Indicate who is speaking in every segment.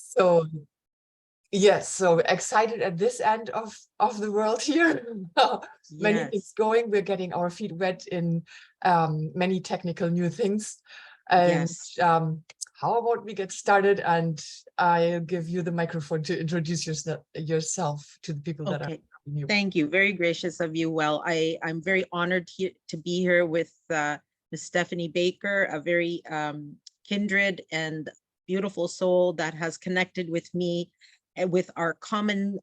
Speaker 1: So yes, so excited at this end of the world here. Many things
Speaker 2: Yes,
Speaker 1: going. We're getting our feet wet in many technical new things. And
Speaker 2: yes.
Speaker 1: how about we get started? And I'll give you the microphone to introduce yourself to the people that are
Speaker 2: Okay.
Speaker 1: new.
Speaker 2: Thank you. Very gracious of you. Well, I'm very honored to be here with Ms. Stephanie Baker, a very kindred and beautiful soul that has connected with me and with our common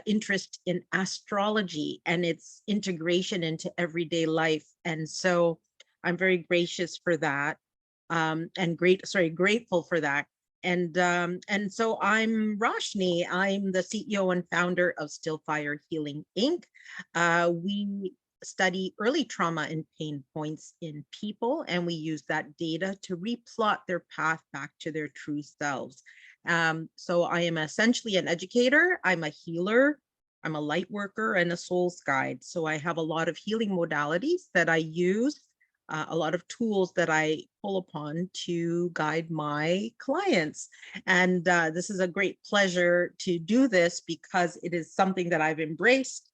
Speaker 2: interest in astrology and its integration into everyday life. And so I'm very gracious for that, and grateful for that. And so I'm Roshni. I'm the CEO and founder of Stillfire Healing Inc. We study early trauma and pain points in people, and we use that data to replot their path back to their true selves. So I am essentially an educator. I'm a healer. I'm a light worker and a soul's guide. So I have a lot of healing modalities that I use, a lot of tools that I pull upon to guide my clients. And this is a great pleasure to do this because it is something that I've embraced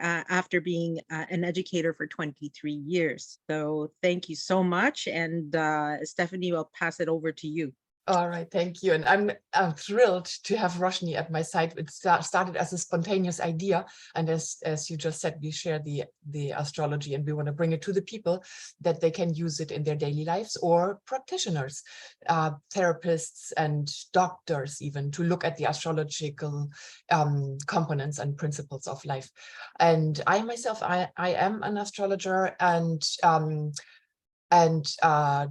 Speaker 2: after being an educator for 23 years. So thank you so much. And Stephanie, I'll pass it over to you.
Speaker 1: All right, thank you. And I'm thrilled to have Roshni at my side. It started as a spontaneous idea. And as you just said, we share the astrology and we want to bring it to the people that they can use it in their daily lives, or practitioners, therapists and doctors even, to look at the astrological components and principles of life. And I myself, I am an astrologer and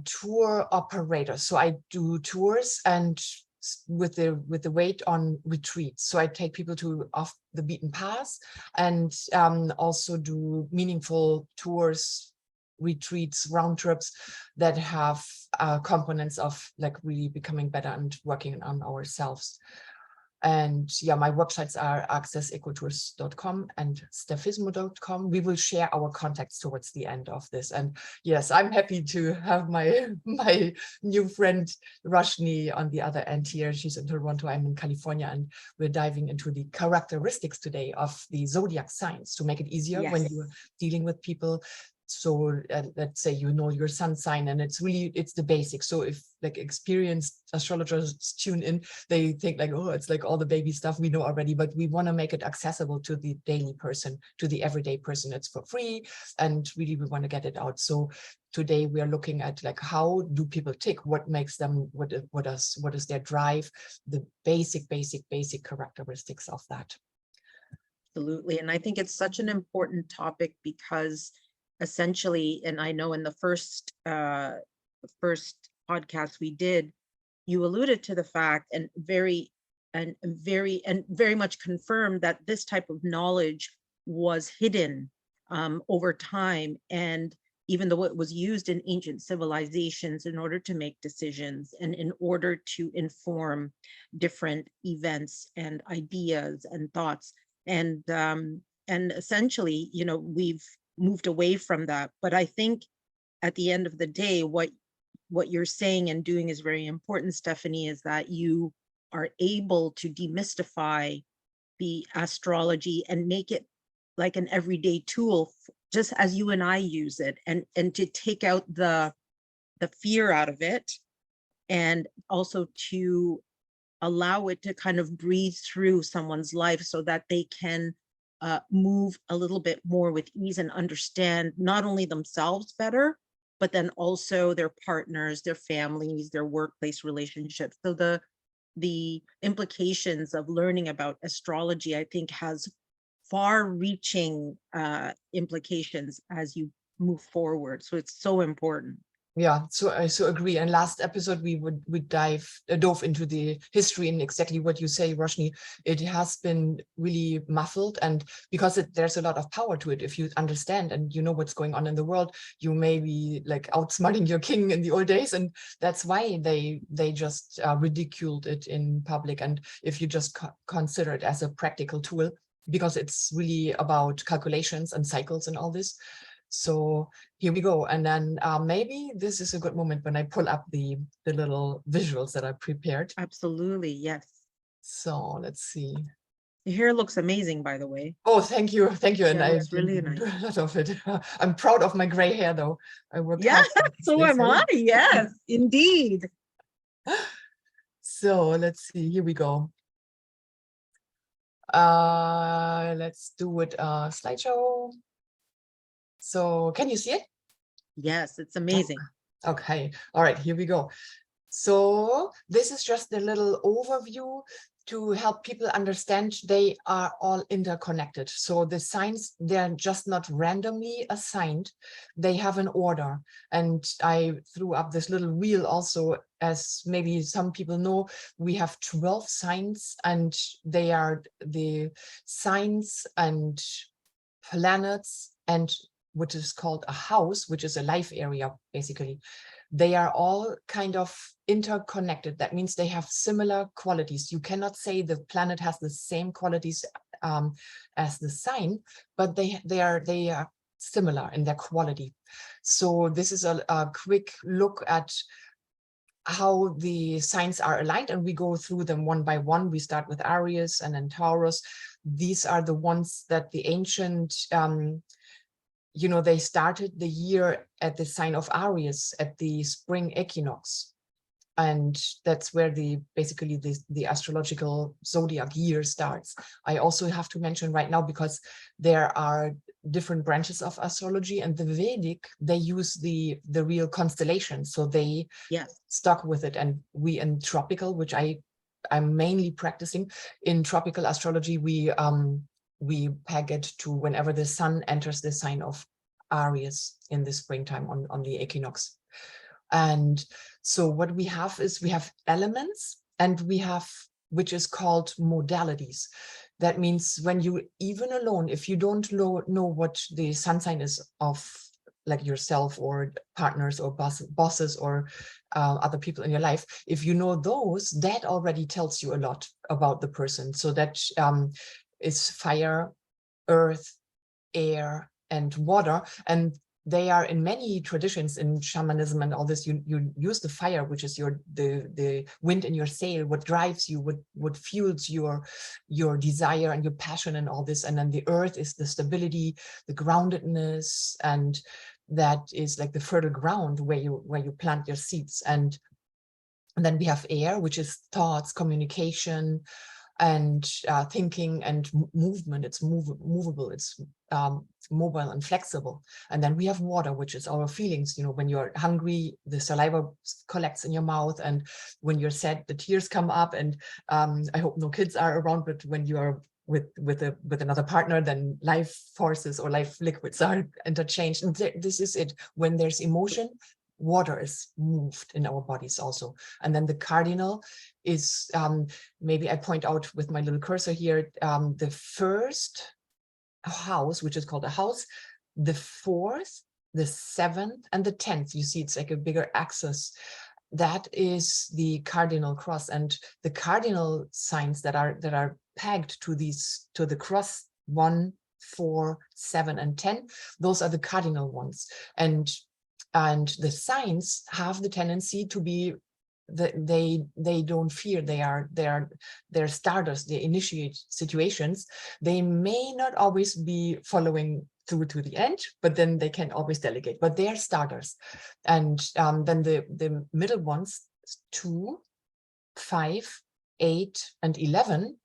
Speaker 1: tour operator. So I do tours and with the weight on retreats. So I take people to off the beaten path and also do meaningful tours, retreats, round trips that have components of like really becoming better and working on ourselves. And yeah, my websites are accessecotours.com and stephismo.com. We will share our contacts towards the end of this. And yes, I'm happy to have my new friend Roshni on the other end here. She's in Toronto, I'm in California, and we're diving into the characteristics today of the zodiac signs to make it easier when
Speaker 2: Yes.
Speaker 1: you're dealing with people. So let's say you know your sun sign, and it's the basics. So if like experienced astrologers tune in, they think like, oh, it's like all the baby stuff we know already, but we want to make it accessible to the daily person, to the everyday person. It's for free, and really we want to get it out. So today we are looking at like, how do people tick? What makes them, what is their drive? The basic characteristics of that.
Speaker 2: Absolutely. And I think it's such an important topic because essentially, and I know in the first podcast we did, you alluded to the fact and very much confirmed that this type of knowledge was hidden over time. And even though it was used in ancient civilizations in order to make decisions and in order to inform different events and ideas and thoughts, and essentially, you know, we've moved away from that. But I think at the end of the day, what you're saying and doing is very important, Stephanie, is that you are able to demystify the astrology and make it like an everyday tool, just as you and I use it, and to take out the fear out of it, and also to allow it to kind of breathe through someone's life so that they can move a little bit more with ease and understand not only themselves better, but then also their partners, their families, their workplace relationships. So the implications of learning about astrology, I think, has far-reaching implications as you move forward. So it's so important.
Speaker 1: Yeah, so I so agree. And last episode we dove into the history and exactly what you say, Roshni. It has been really muffled, and because there's a lot of power to it. If you understand and you know what's going on in the world, you may be like outsmarting your king in the old days, and that's why they just ridiculed it in public. And if you just consider it as a practical tool, because it's really about calculations and cycles and all this. So here we go. And then maybe this is a good moment when I pull up the little visuals that I prepared.
Speaker 2: Absolutely, yes.
Speaker 1: So let's see.
Speaker 2: Your hair looks amazing, by the way.
Speaker 1: Oh, thank you. Thank you. And
Speaker 2: Yeah, it
Speaker 1: I
Speaker 2: looks really
Speaker 1: didn't
Speaker 2: nice.
Speaker 1: do a lot of it. I'm proud of my gray hair, though. I worked
Speaker 2: Yeah,
Speaker 1: hard for this,
Speaker 2: so
Speaker 1: they
Speaker 2: am I.
Speaker 1: say.
Speaker 2: Yes, indeed.
Speaker 1: So let's see. Here we go. Let's do it slideshow. So can you see it?
Speaker 2: Yes, it's amazing.
Speaker 1: Okay. All right, here we go. So this is just a little overview to help people understand they are all interconnected. So the signs, they're just not randomly assigned. They have an order. And I threw up this little wheel also, as maybe some people know, we have 12 signs, and they are the signs and planets, and which is called a house, which is a life area, basically. They are all kind of interconnected. That means they have similar qualities. You cannot say the planet has the same qualities as the sign, but they are similar in their quality. So this is a quick look at how the signs are aligned, and we go through them one by one. We start with Aries and then Taurus. These are the ones that the ancient you know, they started the year at the sign of Aries at the spring equinox. And that's where basically the astrological zodiac year starts. I also have to mention right now, because there are different branches of astrology, and the Vedic, they use the real constellation. So they stuck with it. And we in tropical, which I'm mainly practicing in tropical astrology, we peg it to whenever the sun enters the sign of Aries in the springtime on the equinox. And so what we have is we have elements, and we have, which is called modalities. That means when you, even alone, if you don't know what the sun sign is of, like yourself or partners or bosses or other people in your life, if you know those, that already tells you a lot about the person. So that is fire, earth, air, and water. And they are in many traditions in shamanism and all this, you use the fire, which is the wind in your sail, what drives you, what fuels your desire and your passion and all this. And then the earth is the stability, the groundedness, and that is like the fertile ground where you plant your seeds. And then we have air, which is thoughts, communication, and thinking and movement. It's movable, it's mobile and flexible. And then we have water, which is our feelings. You know, when you're hungry, the saliva collects in your mouth, and when you're sad, the tears come up. And I hope no kids are around, but when you are with another partner, then life forces or life liquids are interchanged. And this is it. When there's emotion, water is moved in our bodies also. And then the cardinal is, maybe I point out with my little cursor here, the first house, which is called a house, the fourth, the seventh, and the 10th. You see, it's like a bigger axis. That is the cardinal cross. And the cardinal signs that are pegged to the cross, 1, 4, 7, and 10, those are the cardinal ones. And the signs have the tendency to be that they don't fear. They're starters. They initiate situations. They may not always be following through to the end, but then they can always delegate. But they are starters. And then the middle ones, 2, 5, 8, and 11.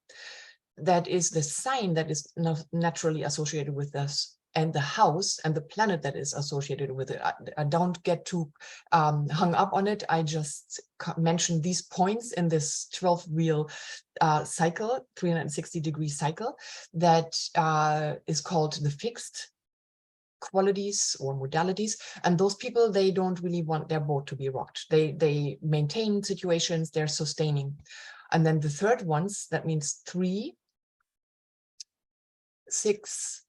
Speaker 1: That is the sign that is naturally associated with us, and the house and the planet that is associated with it. I don't get too hung up on it. I just mentioned these points in this 12-wheel cycle, 360-degree cycle, that is called the fixed qualities or modalities. And those people, they don't really want their boat to be rocked. They maintain situations, they're sustaining. And then the third ones, that means 3, 6,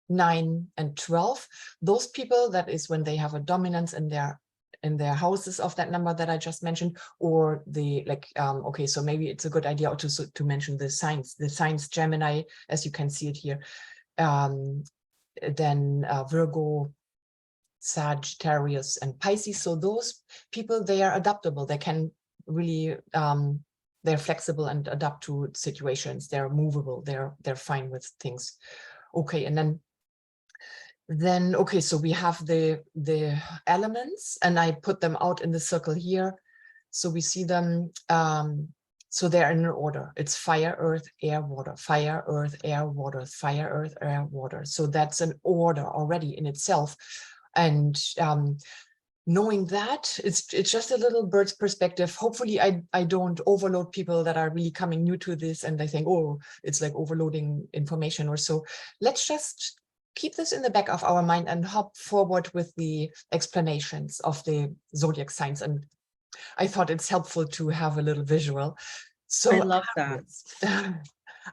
Speaker 1: 9, and 12. Those people, that is when they have a dominance in their houses of that number that I just mentioned, or the okay, so maybe it's a good idea to mention the signs Gemini, as you can see it here, then Virgo, Sagittarius, and Pisces. So those people, they are adaptable. They can really they're flexible and adapt to situations. They're movable. They're fine with things. Okay, and then okay, so we have the elements, and I put them out in the circle here, so we see them. So they're in an order. It's fire, earth, air, water, fire, earth, air, water, fire, earth, air, water. So that's an order already in itself. And knowing that, it's just a little bird's perspective. Hopefully I don't overload people that are really coming new to this and they think, oh, it's like overloading information or so. Let's just keep this in the back of our mind and hop forward with the explanations of the zodiac signs. And I thought it's helpful to have a little visual. So
Speaker 2: I love that.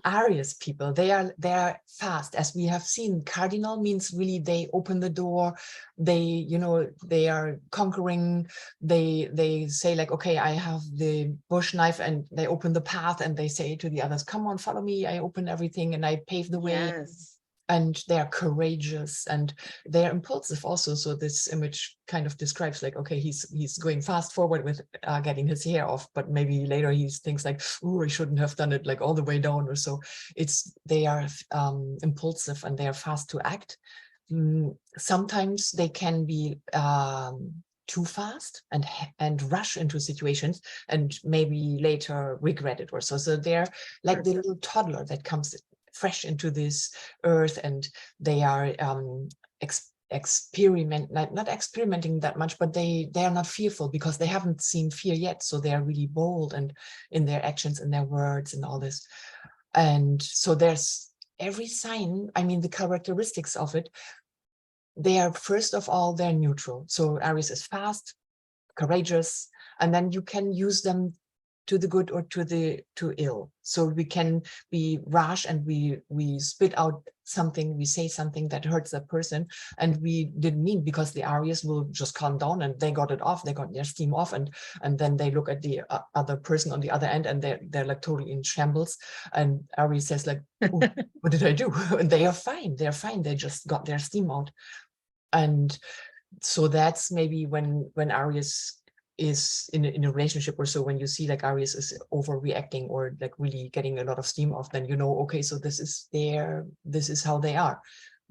Speaker 1: Aries people, they're fast, as we have seen. Cardinal means really they open the door, they they are conquering, they say like, okay, I have the bush knife, and they open the path and they say to the others, come on, follow me, I open everything and I pave the way.
Speaker 2: Yes.
Speaker 1: And they're courageous and they're impulsive also. So this image kind of describes like, okay, he's going fast forward with getting his hair off, but maybe later he thinks like, oh, I shouldn't have done it like all the way down or so. They are impulsive and they are fast to act. Sometimes they can be too fast and rush into situations and maybe later regret it or so. So they're like the little toddler that comes fresh into this earth, and they are not experimenting that much, but they are not fearful because they haven't seen fear yet. So they are really bold and in their actions and their words and all this. And so there's every sign, I mean, the characteristics of it, they are, first of all, they're neutral. So Aries is fast, courageous, and then you can use them to the good or to ill. So we can be rash and we spit out something, we say something that hurts that person, and we didn't mean, because the Aries will just calm down and they got it off, they got their steam off, and then they look at the other person on the other end and they're like totally in shambles, and Aries says like, what did I do? And they are fine, they just got their steam out. And so that's maybe when Aries is in a relationship or so, when you see like Aries is overreacting or like really getting a lot of steam off, then you know, okay, so this is how they are.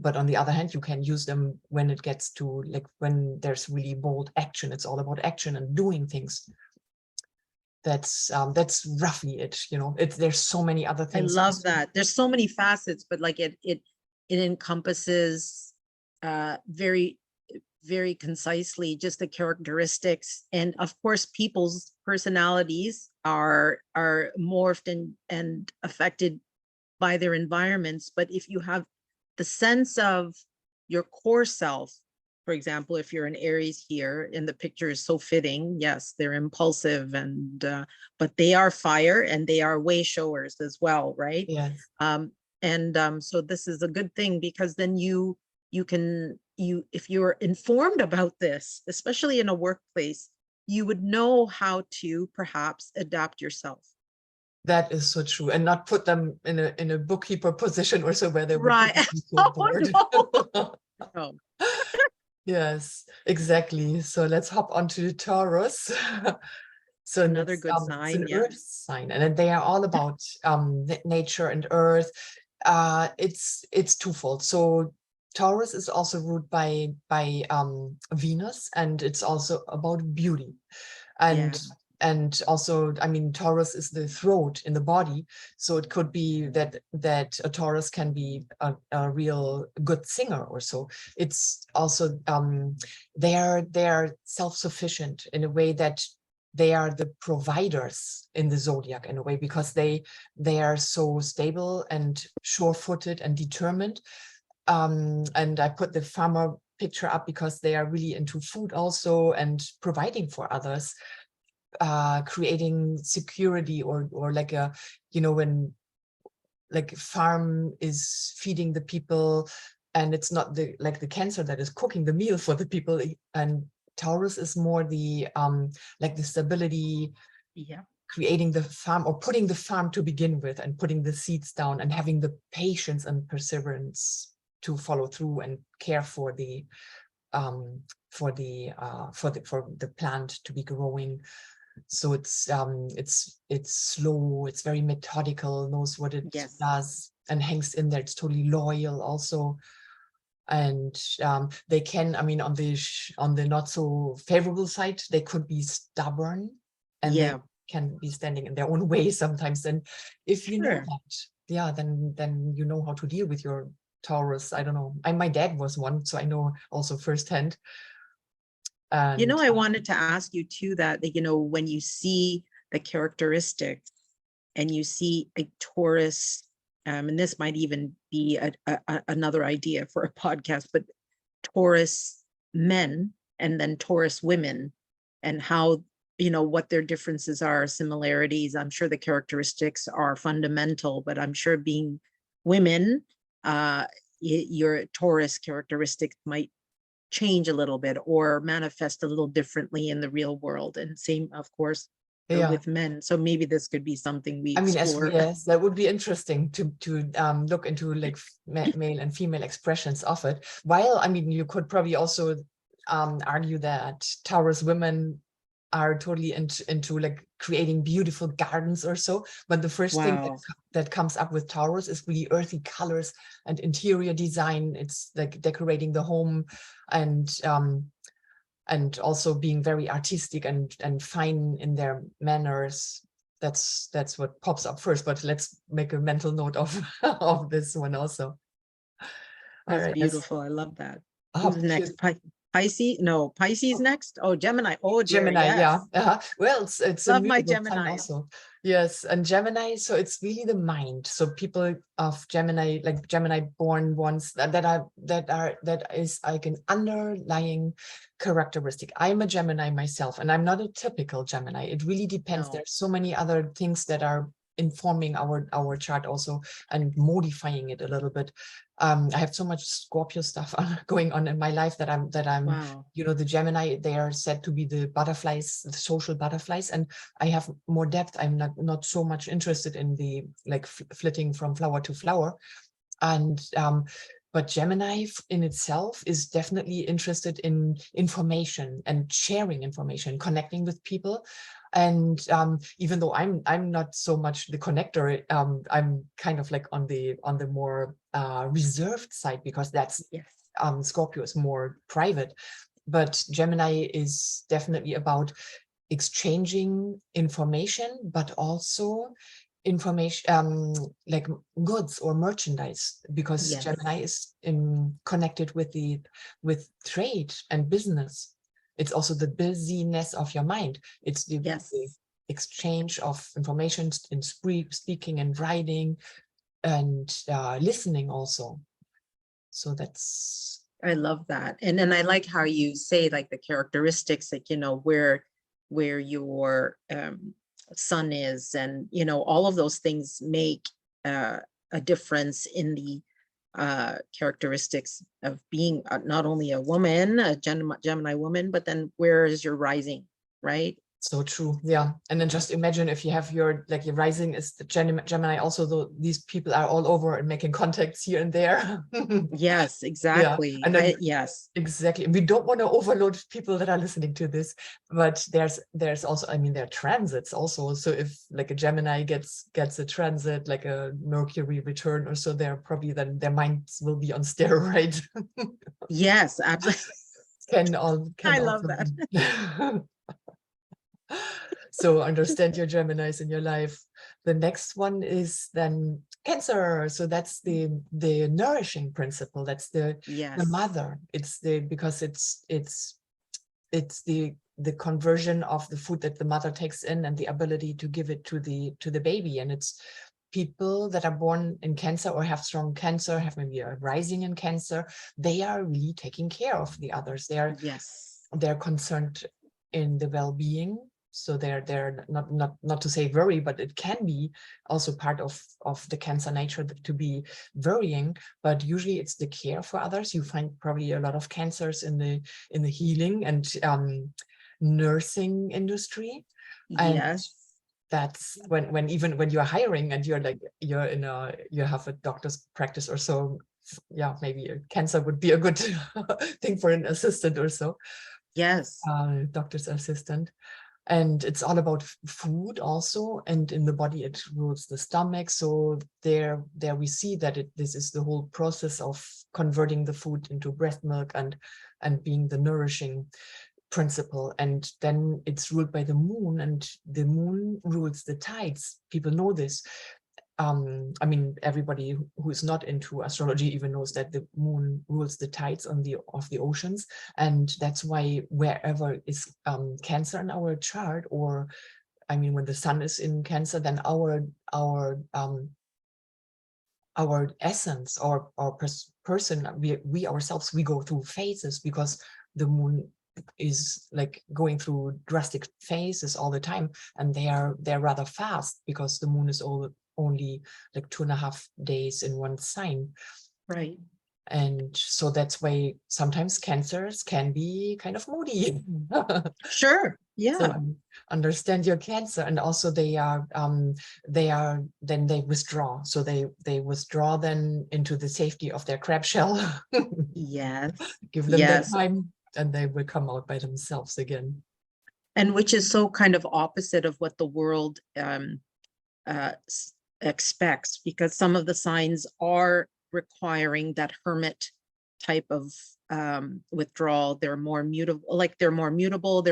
Speaker 1: But on the other hand, you can use them when it gets to like when there's really bold action. It's all about action and doing things. That's roughly it. There's so many other
Speaker 2: I
Speaker 1: things.
Speaker 2: love that. There's so many facets, but like it encompasses very, very concisely just the characteristics. And of course, people's personalities are morphed and affected by their environments. But if you have the sense of your core self, for example, if you're an Aries here, and the picture is so fitting, yes, they're impulsive, and but they are fire and they are way showers as well, right?
Speaker 1: Yes.
Speaker 2: So this is a good thing, because then you can, if you're informed about this, especially in a workplace, you would know how to perhaps adapt yourself.
Speaker 1: That is so true, and not put them in a bookkeeper position or so where they would
Speaker 2: Right.
Speaker 1: be so bored.
Speaker 2: No. No.
Speaker 1: Yes, exactly. So let's hop onto the Taurus. So
Speaker 2: Another
Speaker 1: it's
Speaker 2: good
Speaker 1: it's
Speaker 2: sign,
Speaker 1: an
Speaker 2: yeah.
Speaker 1: earth sign, and they are all about nature and earth. It's twofold. So Taurus is also ruled by Venus, and it's also about beauty.
Speaker 2: Yeah.
Speaker 1: And also, I mean, Taurus is the throat in the body, so it could be that a Taurus can be a real good singer or so. It's also they're self-sufficient in a way that they are the providers in the zodiac in a way, because they are so stable and sure-footed and determined. And I put the farmer picture up because they are really into food also and providing for others. Creating security or like a, when like farm is feeding the people, and it's not the cancer that is cooking the meal for the people. And Taurus is more the like the stability,
Speaker 2: Yeah.
Speaker 1: creating the farm or putting the farm to begin with, and putting the seeds down and having the patience and perseverance to follow through and care for the plant to be growing. So it's slow, it's very methodical, knows what it
Speaker 2: Yes.
Speaker 1: does, and hangs in there. It's totally loyal also. And they can, I mean, on the not so favorable side, they could be stubborn, and
Speaker 2: Yeah.
Speaker 1: they can be standing in their own way sometimes. And if you know
Speaker 2: Sure.
Speaker 1: that, yeah, then you know how to deal with your Taurus. I don't know. My dad was one, so I know also firsthand.
Speaker 2: You know,
Speaker 1: And
Speaker 2: I wanted to ask you too that, you know, when you see the characteristics and you see a Taurus, and this might even be another idea for a podcast, but Taurus men and then Taurus women, and how, you know, what their differences are, similarities. I'm sure the characteristics are fundamental, but I'm sure being women, your Taurus characteristics might change a little bit or manifest a little differently in the real world. And same, of course,
Speaker 1: yeah,
Speaker 2: with men. So maybe this could be something we
Speaker 1: I mean,
Speaker 2: explore.
Speaker 1: yes, that would be interesting to look into like male and female expressions of it. While, I mean, you could probably also argue that Taurus women are totally into like creating beautiful gardens or so. But the first thing
Speaker 2: Wow.
Speaker 1: that comes up with Taurus is really earthy colors and interior design. It's like decorating the home, and also being very artistic and fine in their manners. That's what pops up first, but let's make a mental note of of this one also. All
Speaker 2: That's
Speaker 1: right, yes.
Speaker 2: beautiful. I love that. Who's
Speaker 1: Oh,
Speaker 2: next? Pisces? No, Pisces next? Oh, Gemini. Oh dear,
Speaker 1: Gemini, yeah.
Speaker 2: yes.
Speaker 1: Well, it's a
Speaker 2: Love my
Speaker 1: mutable sign
Speaker 2: Geminis.
Speaker 1: also. Yes, and Gemini, so it's really the mind. So people of Gemini, like Gemini born ones, that is like an underlying characteristic. I'm a Gemini myself, and I'm not a typical Gemini. It really depends.
Speaker 2: No.
Speaker 1: There's so many other things that are informing our chart also and modifying it a little bit. I have so much Scorpio stuff going on in my life that I'm
Speaker 2: Wow.
Speaker 1: you know, the Gemini, they are said to be the butterflies, the social butterflies, and I have more depth. I'm not so much interested in the like flitting from flower to flower. And but Gemini in itself is definitely interested in information and sharing information, connecting with people. And even though I'm not so much the connector, I'm kind of like on the more reserved side, because that's
Speaker 2: Yes.
Speaker 1: Scorpio is more private. But Gemini is definitely about exchanging information, but also information like goods or merchandise, because
Speaker 2: Yes.
Speaker 1: Gemini is connected with trade and business. It's also the busyness of your mind. It's the
Speaker 2: Yes.
Speaker 1: exchange of information in speaking and writing and listening also. So that's
Speaker 2: I love that. And then I like how you say like the characteristics, like, you know, where your sun is, and, you know, all of those things make a difference in the characteristics of being not only a woman, a Gemini woman, but then where is your rising, right?
Speaker 1: so true. Yeah. And then just imagine if you have your rising is the Gemini also, though these people are all over and making contacts here and there.
Speaker 2: Yes,
Speaker 1: Yeah.
Speaker 2: exactly.
Speaker 1: And then
Speaker 2: Yes.
Speaker 1: exactly. We don't want to overload people that are listening to this, but there's also, I mean, there are transits also. So if like a Gemini gets a transit, like a Mercury return or so, they're probably then their minds will be on steroid.
Speaker 2: Yes, absolutely.
Speaker 1: Can
Speaker 2: I love
Speaker 1: also
Speaker 2: that.
Speaker 1: be. So understand your Geminis in your life. The next one is then Cancer. So that's the nourishing principle. That's the
Speaker 2: Yes.
Speaker 1: mother. It's because it's the conversion of the food that the mother takes in and the ability to give it to the baby. And it's people that are born in Cancer or have strong Cancer, have maybe a rising in Cancer. They are really taking care of the others.
Speaker 2: Yes.
Speaker 1: They're concerned in the well-being. So they're not to say worry, but it can be also part of the Cancer nature to be worrying. But usually it's the care for others. You find probably a lot of Cancers in the healing and nursing industry. And
Speaker 2: Yes.
Speaker 1: that's when even when you're hiring and you have a doctor's practice or so, yeah, maybe a Cancer would be a good thing for an assistant or so,
Speaker 2: Yes.
Speaker 1: doctor's assistant. And it's all about food also, and in the body it rules the stomach. So there we see that this is the whole process of converting the food into breast milk and being the nourishing principle. And then it's ruled by the moon, and the moon rules the tides. People know this. I mean, everybody who is not into astrology even knows that the moon rules the tides of the oceans, and that's why wherever is Cancer in our chart, or I mean, when the sun is in Cancer, then our essence, our person, we ourselves, we go through phases, because the moon is like going through drastic phases all the time, and they're rather fast, because the moon is only like 2.5 days in one sign.
Speaker 2: Right.
Speaker 1: And so that's why sometimes Cancers can be kind of moody.
Speaker 2: Sure. Yeah.
Speaker 1: So understand your Cancer. And also then they withdraw. So they withdraw then into the safety of their crab shell.
Speaker 2: Yes.
Speaker 1: Give them that
Speaker 2: Yes.
Speaker 1: time, and they will come out by themselves again.
Speaker 2: And which is so kind of opposite of what the world expects, because some of the signs are requiring that hermit type of withdrawal. They're more mutable,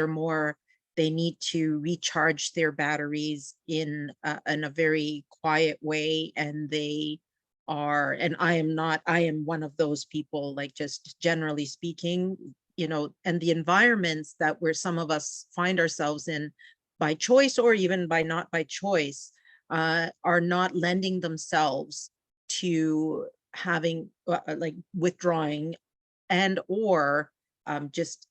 Speaker 2: they need to recharge their batteries in a very quiet way. And and I am one of those people, like, just generally speaking, and the environments that where some of us find ourselves in by choice, or even not by choice, are not lending themselves to having like withdrawing and or just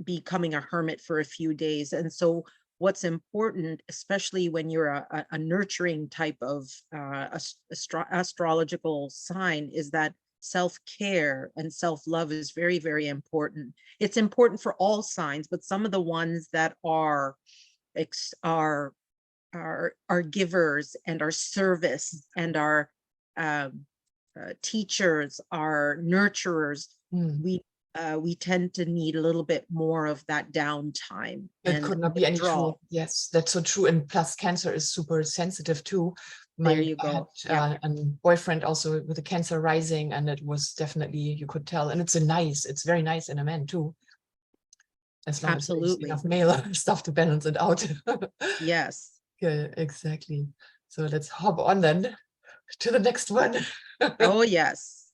Speaker 2: becoming a hermit for a few days. And so what's important, especially when you're a nurturing type of astrological sign, is that self-care and self-love is very, very important. It's important for all signs, but some of the ones that are givers and our service and our teachers, our nurturers, we tend to need a little bit more of that downtime.
Speaker 1: That could not be any true. Yes, that's so true. And plus, Cancer is super sensitive too.
Speaker 2: There you go.
Speaker 1: I had a boyfriend also with a Cancer rising, and it was definitely, you could tell. And it's very nice in a man too, as long as there's enough male stuff to balance it out.
Speaker 2: Yes.
Speaker 1: Yeah, exactly. So let's hop on then to the next one.
Speaker 2: Oh, yes.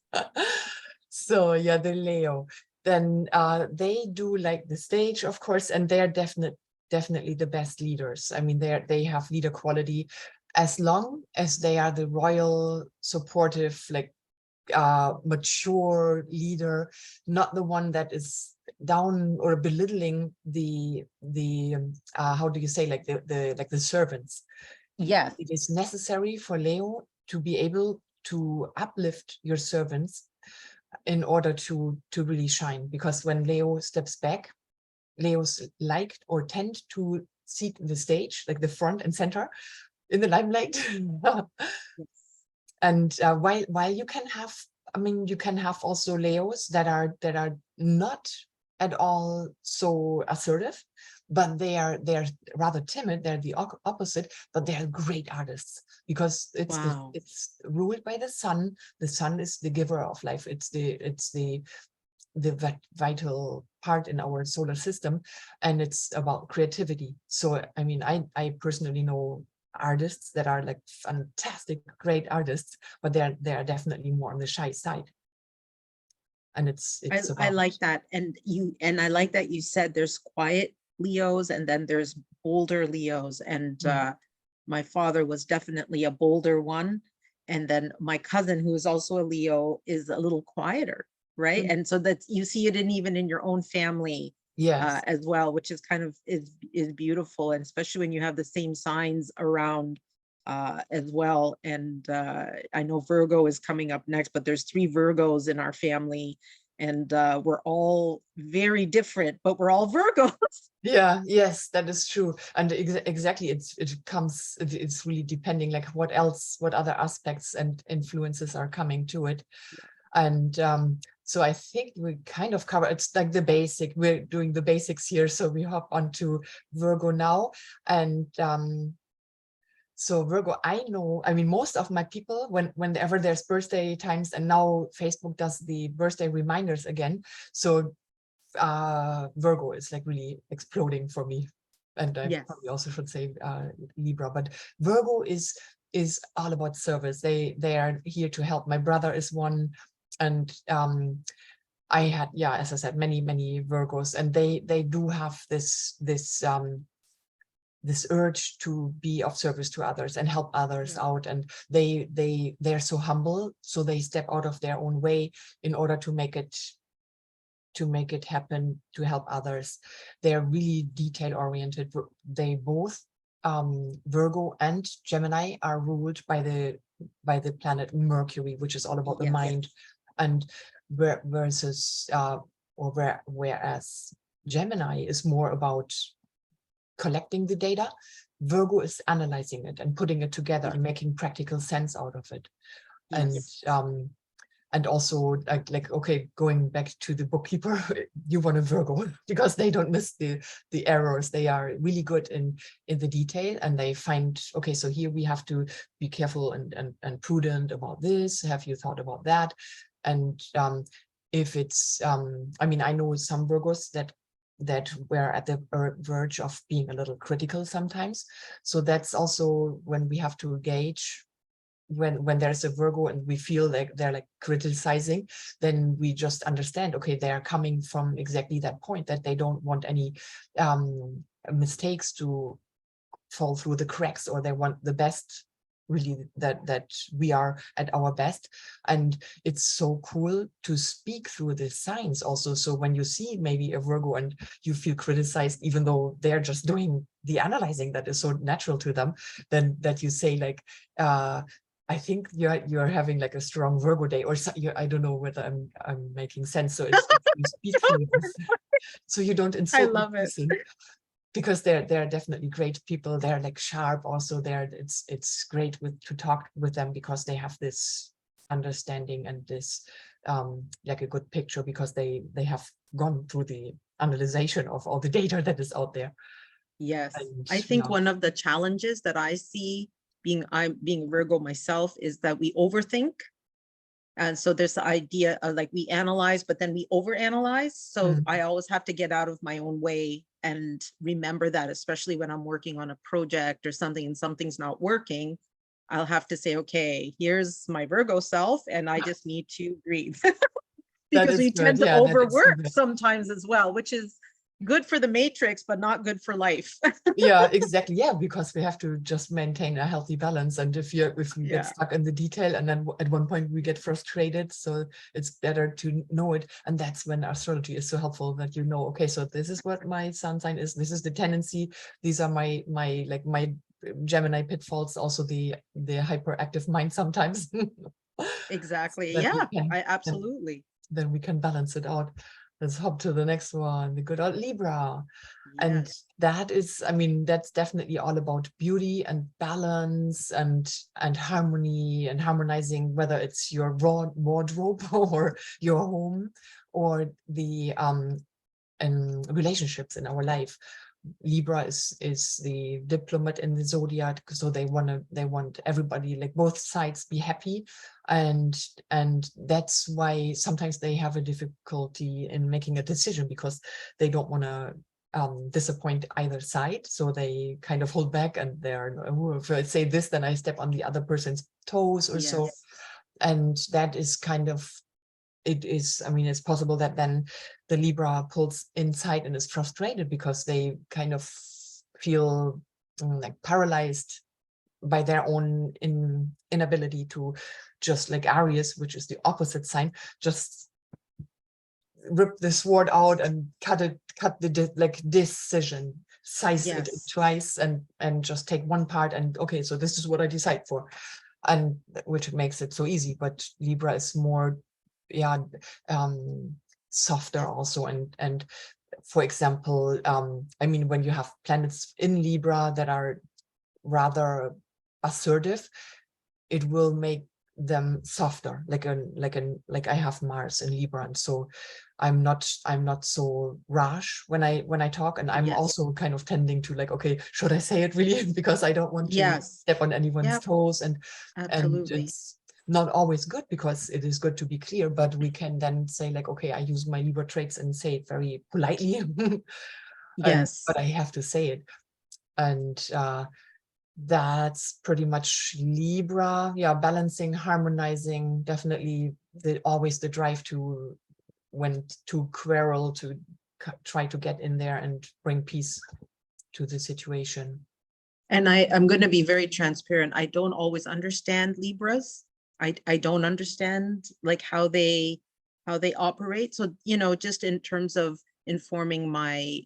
Speaker 1: So yeah, the Leo. Then they do like the stage, of course, and they're definitely the best leaders. I mean, they have leader quality, as long as they are the royal, supportive, like mature leader, not the one that is down or belittling the how do you say, like the servants.
Speaker 2: Yes.
Speaker 1: It is necessary for Leo to be able to uplift your servants in order to really shine, because when Leo steps back, Leos like or tend to seat the stage, like the front and center in the limelight.
Speaker 2: Yes.
Speaker 1: And while you can have, I mean, you can have also Leos that are not at all so assertive, but they're rather timid. They're the opposite, but they're great artists, because it's ruled by the sun. The sun is the giver of life. It's the vital part in our solar system, and it's about creativity. So I mean, I personally know artists that are like fantastic, great artists, but they're definitely more on the shy side. And
Speaker 2: I like that. And I like that you said there's quiet Leos and then there's bolder Leos. And my father was definitely a bolder one. And then my cousin, who is also a Leo, is a little quieter, right? And so that's, you see it even in your own family.
Speaker 1: Yes.
Speaker 2: As well, which is kind of is beautiful, and especially when you have the same signs around as well. And I know Virgo is coming up next, but there's 3 Virgos in our family, and we're all very different, but we're all Virgos.
Speaker 1: Yeah, yes, that is true. And exactly, it's really depending, like what other aspects and influences are coming to it. And So I think we kind of cover, it's like the basic, we're doing the basics here. So we hop onto Virgo now. And so Virgo, I know, I mean, most of my people, whenever there's birthday times, and now Facebook does the birthday reminders again. So Virgo is like really exploding for me. And I
Speaker 2: Yes.
Speaker 1: probably also should say Libra, but Virgo is all about service. They are here to help. My brother is one, and I had, yeah, as I said, many Virgos, and they do have this urge to be of service to others and help others out, and they're so humble, so they step out of their own way in order to make it happen, to help others. They're really detail oriented. They both, Virgo and Gemini, are ruled by the planet Mercury, which is all about the mind, and whereas Gemini is more about collecting the data, Virgo is analyzing it and putting it together and making practical sense out of it. And also like okay, going back to the bookkeeper, you want a Virgo because they don't miss the errors. They are really good in the detail, and they find, okay, so here we have to be careful and prudent about this. Have you thought about that? And if it's I mean, I know some Virgos that were at the verge of being a little critical sometimes. So that's also when we have to gauge, when there's a Virgo and we feel like they're like criticizing, then we just understand, okay, they're coming from exactly that point, that they don't want any mistakes to fall through the cracks, or they want the best, really, that we are at our best. And it's so cool to speak through the signs also. So when you see maybe a Virgo and you feel criticized, even though they're just doing the analyzing that is so natural to them, then that you say like, I think you're having like a strong Virgo day, or so, I don't know whether I'm making sense. So it's you speak through this, so you don't insult the person, because they're definitely great people. They're like sharp also. It's great to talk with them, because they have this understanding and this like a good picture, because they have gone through the analyzation of all the data that is out there.
Speaker 2: Yes,
Speaker 1: And,
Speaker 2: I think one of the challenges that I see being Virgo myself is that we overthink. And so there's the idea of like we analyze, but then we overanalyze. So I always have to get out of my own way and remember that, especially when I'm working on a project or something and something's not working, I'll have to say, okay, here's my Virgo self, and I just need to breathe. Because we tend to overwork sometimes as well, which is good for the matrix, but not good for life.
Speaker 1: Yeah, exactly. Yeah, because we have to just maintain a healthy balance. And if we get stuck in the detail, and then at one point we get frustrated, so it's better to know it. And that's when astrology is so helpful, that you know, okay, so this is what my sun sign is. This is the tendency. These are my Gemini pitfalls. Also the hyperactive mind sometimes.
Speaker 2: Exactly.
Speaker 1: So
Speaker 2: I absolutely.
Speaker 1: Then we can balance it out. Let's hop to the next one, the good old Libra. And that is, I mean, that's definitely all about beauty and balance and harmony and harmonizing, whether it's your wardrobe or your home, or the relationships in our life. Libra is the diplomat in the zodiac, so they want everybody, like both sides, be happy, and that's why sometimes they have a difficulty in making a decision, because they don't want to disappoint either side, so they kind of hold back, and they're, oh, if I say this, then I step on the other person's toes or so. And that is kind of, it is, I mean, it's possible that then the Libra pulls inside and is frustrated, because they kind of feel like paralyzed by their own inability to, just like Aries, which is the opposite sign, just rip the sword out and cut the like decision, size it twice, and just take one part, and okay, so this is what I decide for, and which makes it so easy. But Libra is more softer also, and for example, I mean, when you have planets in Libra that are rather assertive, it will make them softer, like I have Mars in Libra, and so I'm not so rash when I talk, and I'm
Speaker 2: Yes.
Speaker 1: also kind of tending to like, okay, should I say it really? Because I don't want to
Speaker 2: Yes.
Speaker 1: step on anyone's
Speaker 2: Yep.
Speaker 1: toes, and
Speaker 2: Absolutely.
Speaker 1: it's not always good, because it is good to be clear, but we can then say like, okay, I use my Libra traits and say it very politely, and
Speaker 2: Yes.
Speaker 1: but I have to say it, and that's pretty much Libra. Yeah, balancing, harmonizing, definitely always the drive to when to quarrel, to try to get in there and bring peace to the situation.
Speaker 2: And I'm going to be very transparent. I don't always understand Libras. I don't understand like how they operate. So, you know, just in terms of informing my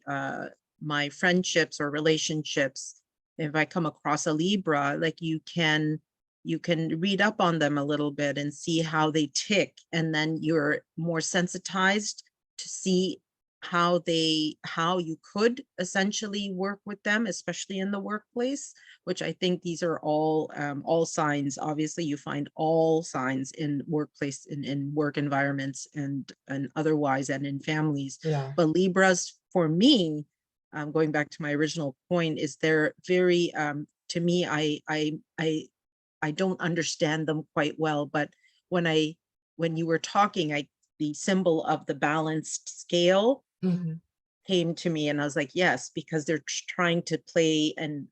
Speaker 2: my friendships or relationships, if I come across a Libra, like you can read up on them a little bit and see how they tick, and then you're more sensitized to see how you could essentially work with them, especially in the workplace, which I think these are all signs. Obviously, you find all signs in workplace, in work environments, and otherwise, and in families.
Speaker 1: Yeah.
Speaker 2: But Libras, for me, going back to my original point, is they're very to me, I don't understand them quite well, but when you were talking, the symbol of the balanced scale
Speaker 1: Mhm.
Speaker 2: came to me, and I was like, yes, because they're trying to play and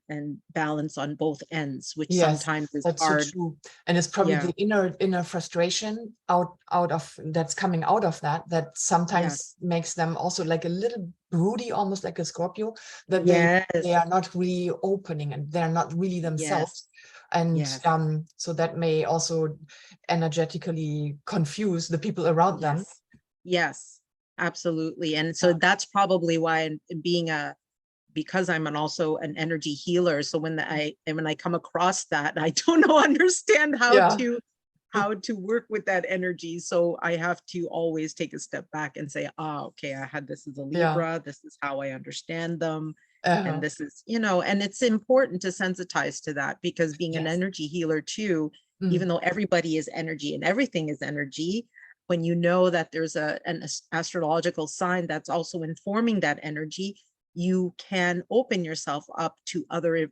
Speaker 2: balance on both ends, which
Speaker 1: Yes,
Speaker 2: sometimes is
Speaker 1: that's so
Speaker 2: hard.
Speaker 1: true. And it's probably
Speaker 2: Yeah.
Speaker 1: the inner frustration out of that's coming out of that sometimes
Speaker 2: Yes.
Speaker 1: makes them also like a little broody, almost like a Scorpio, that they
Speaker 2: Yes.
Speaker 1: are not really opening, and they're not really
Speaker 2: Yes.
Speaker 1: themselves. And
Speaker 2: Yes.
Speaker 1: so that may also energetically confuse the people around them.
Speaker 2: Yes. Yes. Absolutely. And so that's probably why, because I'm also an energy healer. So when I come across that, I don't understand
Speaker 1: Yeah.
Speaker 2: how to work with that energy. So I have to always take a step back and say, okay, I had this as a
Speaker 1: Yeah.
Speaker 2: Libra. This is how I understand them. And
Speaker 1: Uh-huh.
Speaker 2: this is, and it's important to sensitize to that, because being an
Speaker 1: Yes.
Speaker 2: energy healer too,
Speaker 1: Mm.
Speaker 2: even though everybody is energy and everything is energy, when you know that there's an astrological sign that's also informing that energy, you can open yourself up to other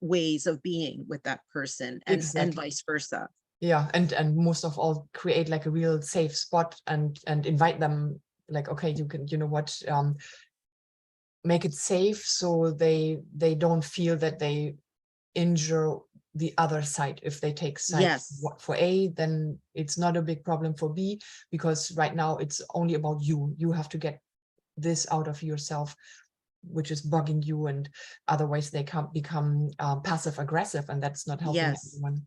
Speaker 2: ways of being with that person, and
Speaker 1: Exactly.
Speaker 2: vice versa.
Speaker 1: Yeah, and most of all, create like a real safe spot, and invite them, like, okay, you can, you know what, make it safe, so they don't feel that they injure the other side. If they take side
Speaker 2: Yes.
Speaker 1: for A, then it's not a big problem for B, because right now it's only about you. You have to get this out of yourself, which is bugging you, and otherwise they can become passive aggressive, and that's not helping
Speaker 2: Yes.
Speaker 1: anyone.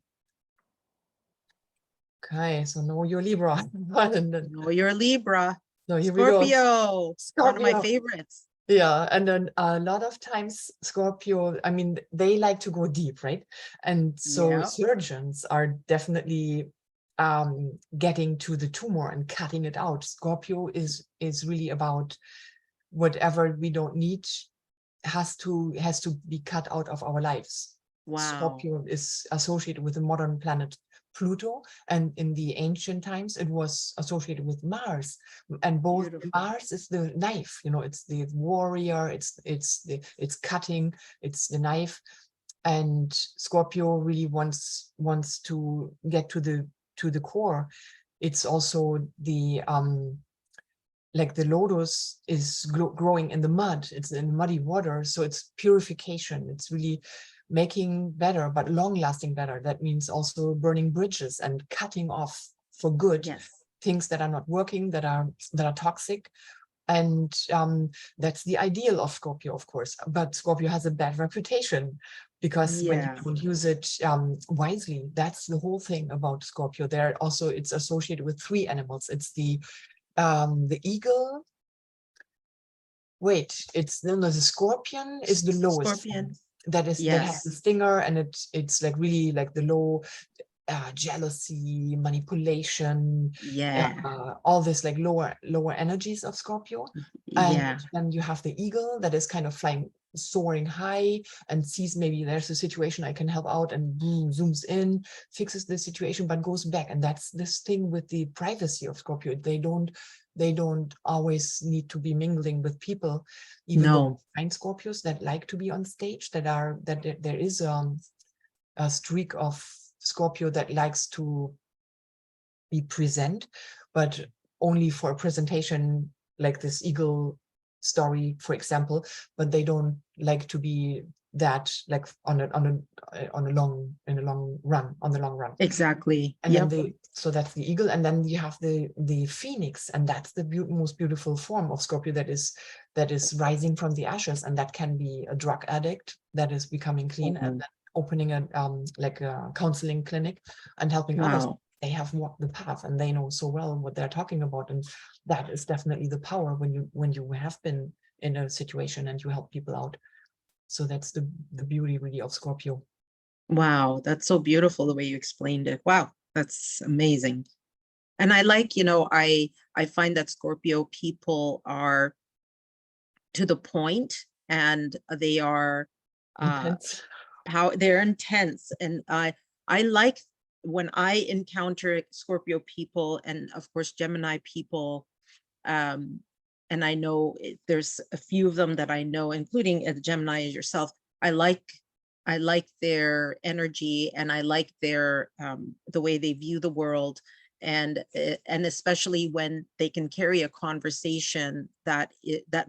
Speaker 1: Okay, so know your Libra. And then,
Speaker 2: No, you're a Libra.
Speaker 1: so here we go.
Speaker 2: Scorpio, one of my
Speaker 1: Scorpio.
Speaker 2: favorites.
Speaker 1: Yeah, and then a lot of times Scorpio, I mean, they like to go deep, right? And so
Speaker 2: Yeah.
Speaker 1: surgeons are definitely getting to the tumor and cutting it out. Scorpio is really about whatever we don't need has to be cut out of our lives.
Speaker 2: Wow.
Speaker 1: Scorpio is associated with the modern planet Pluto, and in the ancient times it was associated with Mars. And both
Speaker 2: Beautiful.
Speaker 1: Mars is the knife, you know, it's the warrior, it's cutting, it's the knife. And Scorpio really wants to get to the core. It's also the like the lotus is growing in the mud, it's in muddy water, so it's purification, it's really making better, but long lasting better. That means also burning bridges and cutting off for good
Speaker 2: Yes.
Speaker 1: things that are not working, that are toxic. And that's the ideal of Scorpio, of course, but Scorpio has a bad reputation, because when you
Speaker 2: Yeah.
Speaker 1: don't use it wisely, that's the whole thing about Scorpio. There also, it's associated with three animals. It's the eagle. Wait, it's no, the scorpion is the lowest
Speaker 2: Scorpion.
Speaker 1: one. That has the
Speaker 2: Yes.
Speaker 1: stinger, and it's like really like the low, jealousy, manipulation,
Speaker 2: Yeah.
Speaker 1: all this like lower energies of Scorpio. And
Speaker 2: Yeah.
Speaker 1: then you have the eagle that is kind of flying soaring high and sees maybe there's a situation I can help out, and boom, zooms in, fixes the situation, but goes back. And that's this thing with the privacy of Scorpio. They don't always need to be mingling with people, even though
Speaker 2: No.
Speaker 1: I find Scorpios that like to be on stage, that there is a streak of Scorpio that likes to be present, but only for a presentation like this eagle story, for example. But they don't like to be that like on the long run.
Speaker 2: Exactly.
Speaker 1: And
Speaker 2: Yep.
Speaker 1: then so that's the eagle, and then you have the phoenix, and that's the most beautiful form of Scorpio that is rising from the ashes, and that can be a drug addict that is becoming clean, and then opening a like a counseling clinic and helping others.
Speaker 2: Wow.
Speaker 1: They have walked the path and they know so well what they're talking about, and that is definitely the power when you have been in a situation and you help people out. So that's the beauty really of Scorpio.
Speaker 2: Wow, that's so beautiful the way you explained it. Wow, that's amazing. And I like, I find that Scorpio people are to the point, and they are
Speaker 1: Intense.
Speaker 2: they're intense. And I like when I encounter Scorpio people, and of course Gemini people, and I know there's a few of them that I know, including Gemini as yourself. I like their energy, and I like their the way they view the world, and especially when they can carry a conversation that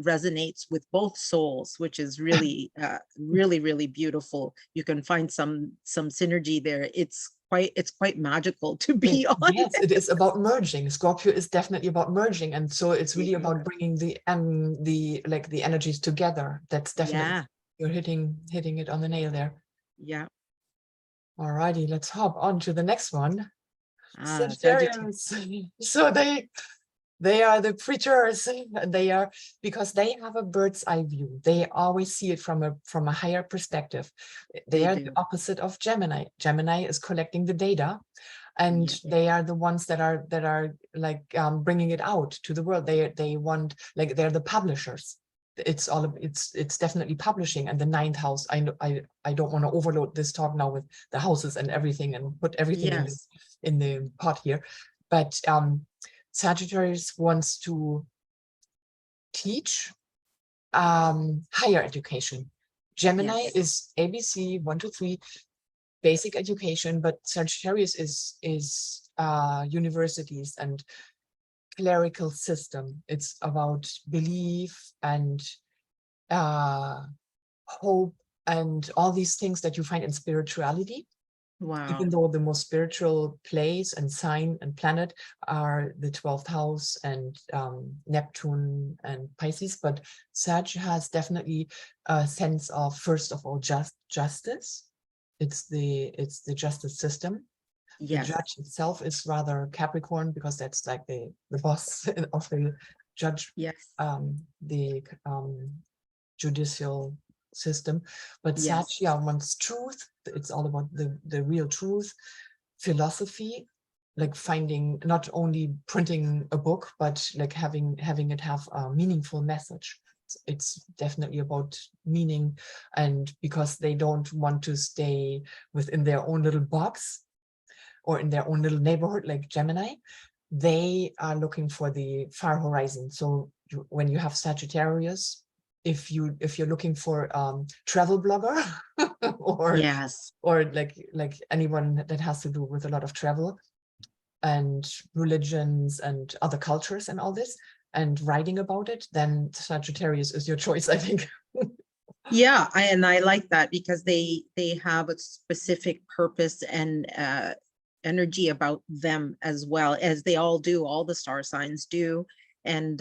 Speaker 2: resonates with both souls, which is really really beautiful. You can find some synergy there. It's quite magical, to be honest.
Speaker 1: Yes, it is about merging. Scorpio is definitely about merging, and so it's really about bringing the energies together. That's definitely, you're hitting it on the nail there.
Speaker 2: Yeah.
Speaker 1: Alrighty, let's hop on to the next one.
Speaker 2: Sagittarius.
Speaker 1: Sagittarius. So they are the preachers. They are, because they have a bird's eye view. They always see it from a higher perspective. They are the opposite of Gemini. Gemini is collecting the data, and they are the ones that are like bringing it out to the world. They want, like, they're the publishers. It's definitely publishing. And the ninth house, I know I don't want to overload this talk now with the houses and everything and put everything in the pot here, but Sagittarius wants to teach higher education. Gemini is ABC 1, 2, 3, basic education, but Sagittarius is universities and clerical system. It's about belief and hope and all these things that you find in spirituality.
Speaker 2: Wow.
Speaker 1: Even though the most spiritual place and sign and planet are the 12th house and Neptune and Pisces, but Sag has definitely a sense of, first of all, justice. It's the justice system. The judge itself is rather Capricorn, because that's like the boss of the judge. The judicial system. But Sag wants truth. It's all about the real truth. Philosophy, like finding, not only printing a book, but like having it have a meaningful message. It's definitely about meaning, and because they don't want to stay within their own little box or in their own little neighborhood like Gemini, they are looking for the far horizon. So when you have Sagittarius, if you're looking for travel blogger or like anyone that has to do with a lot of travel and religions and other cultures and all this, and writing about it, then Sagittarius is your choice, I think.
Speaker 2: I like that, because they have a specific purpose and energy about them, as well as they all do, all the star signs do. And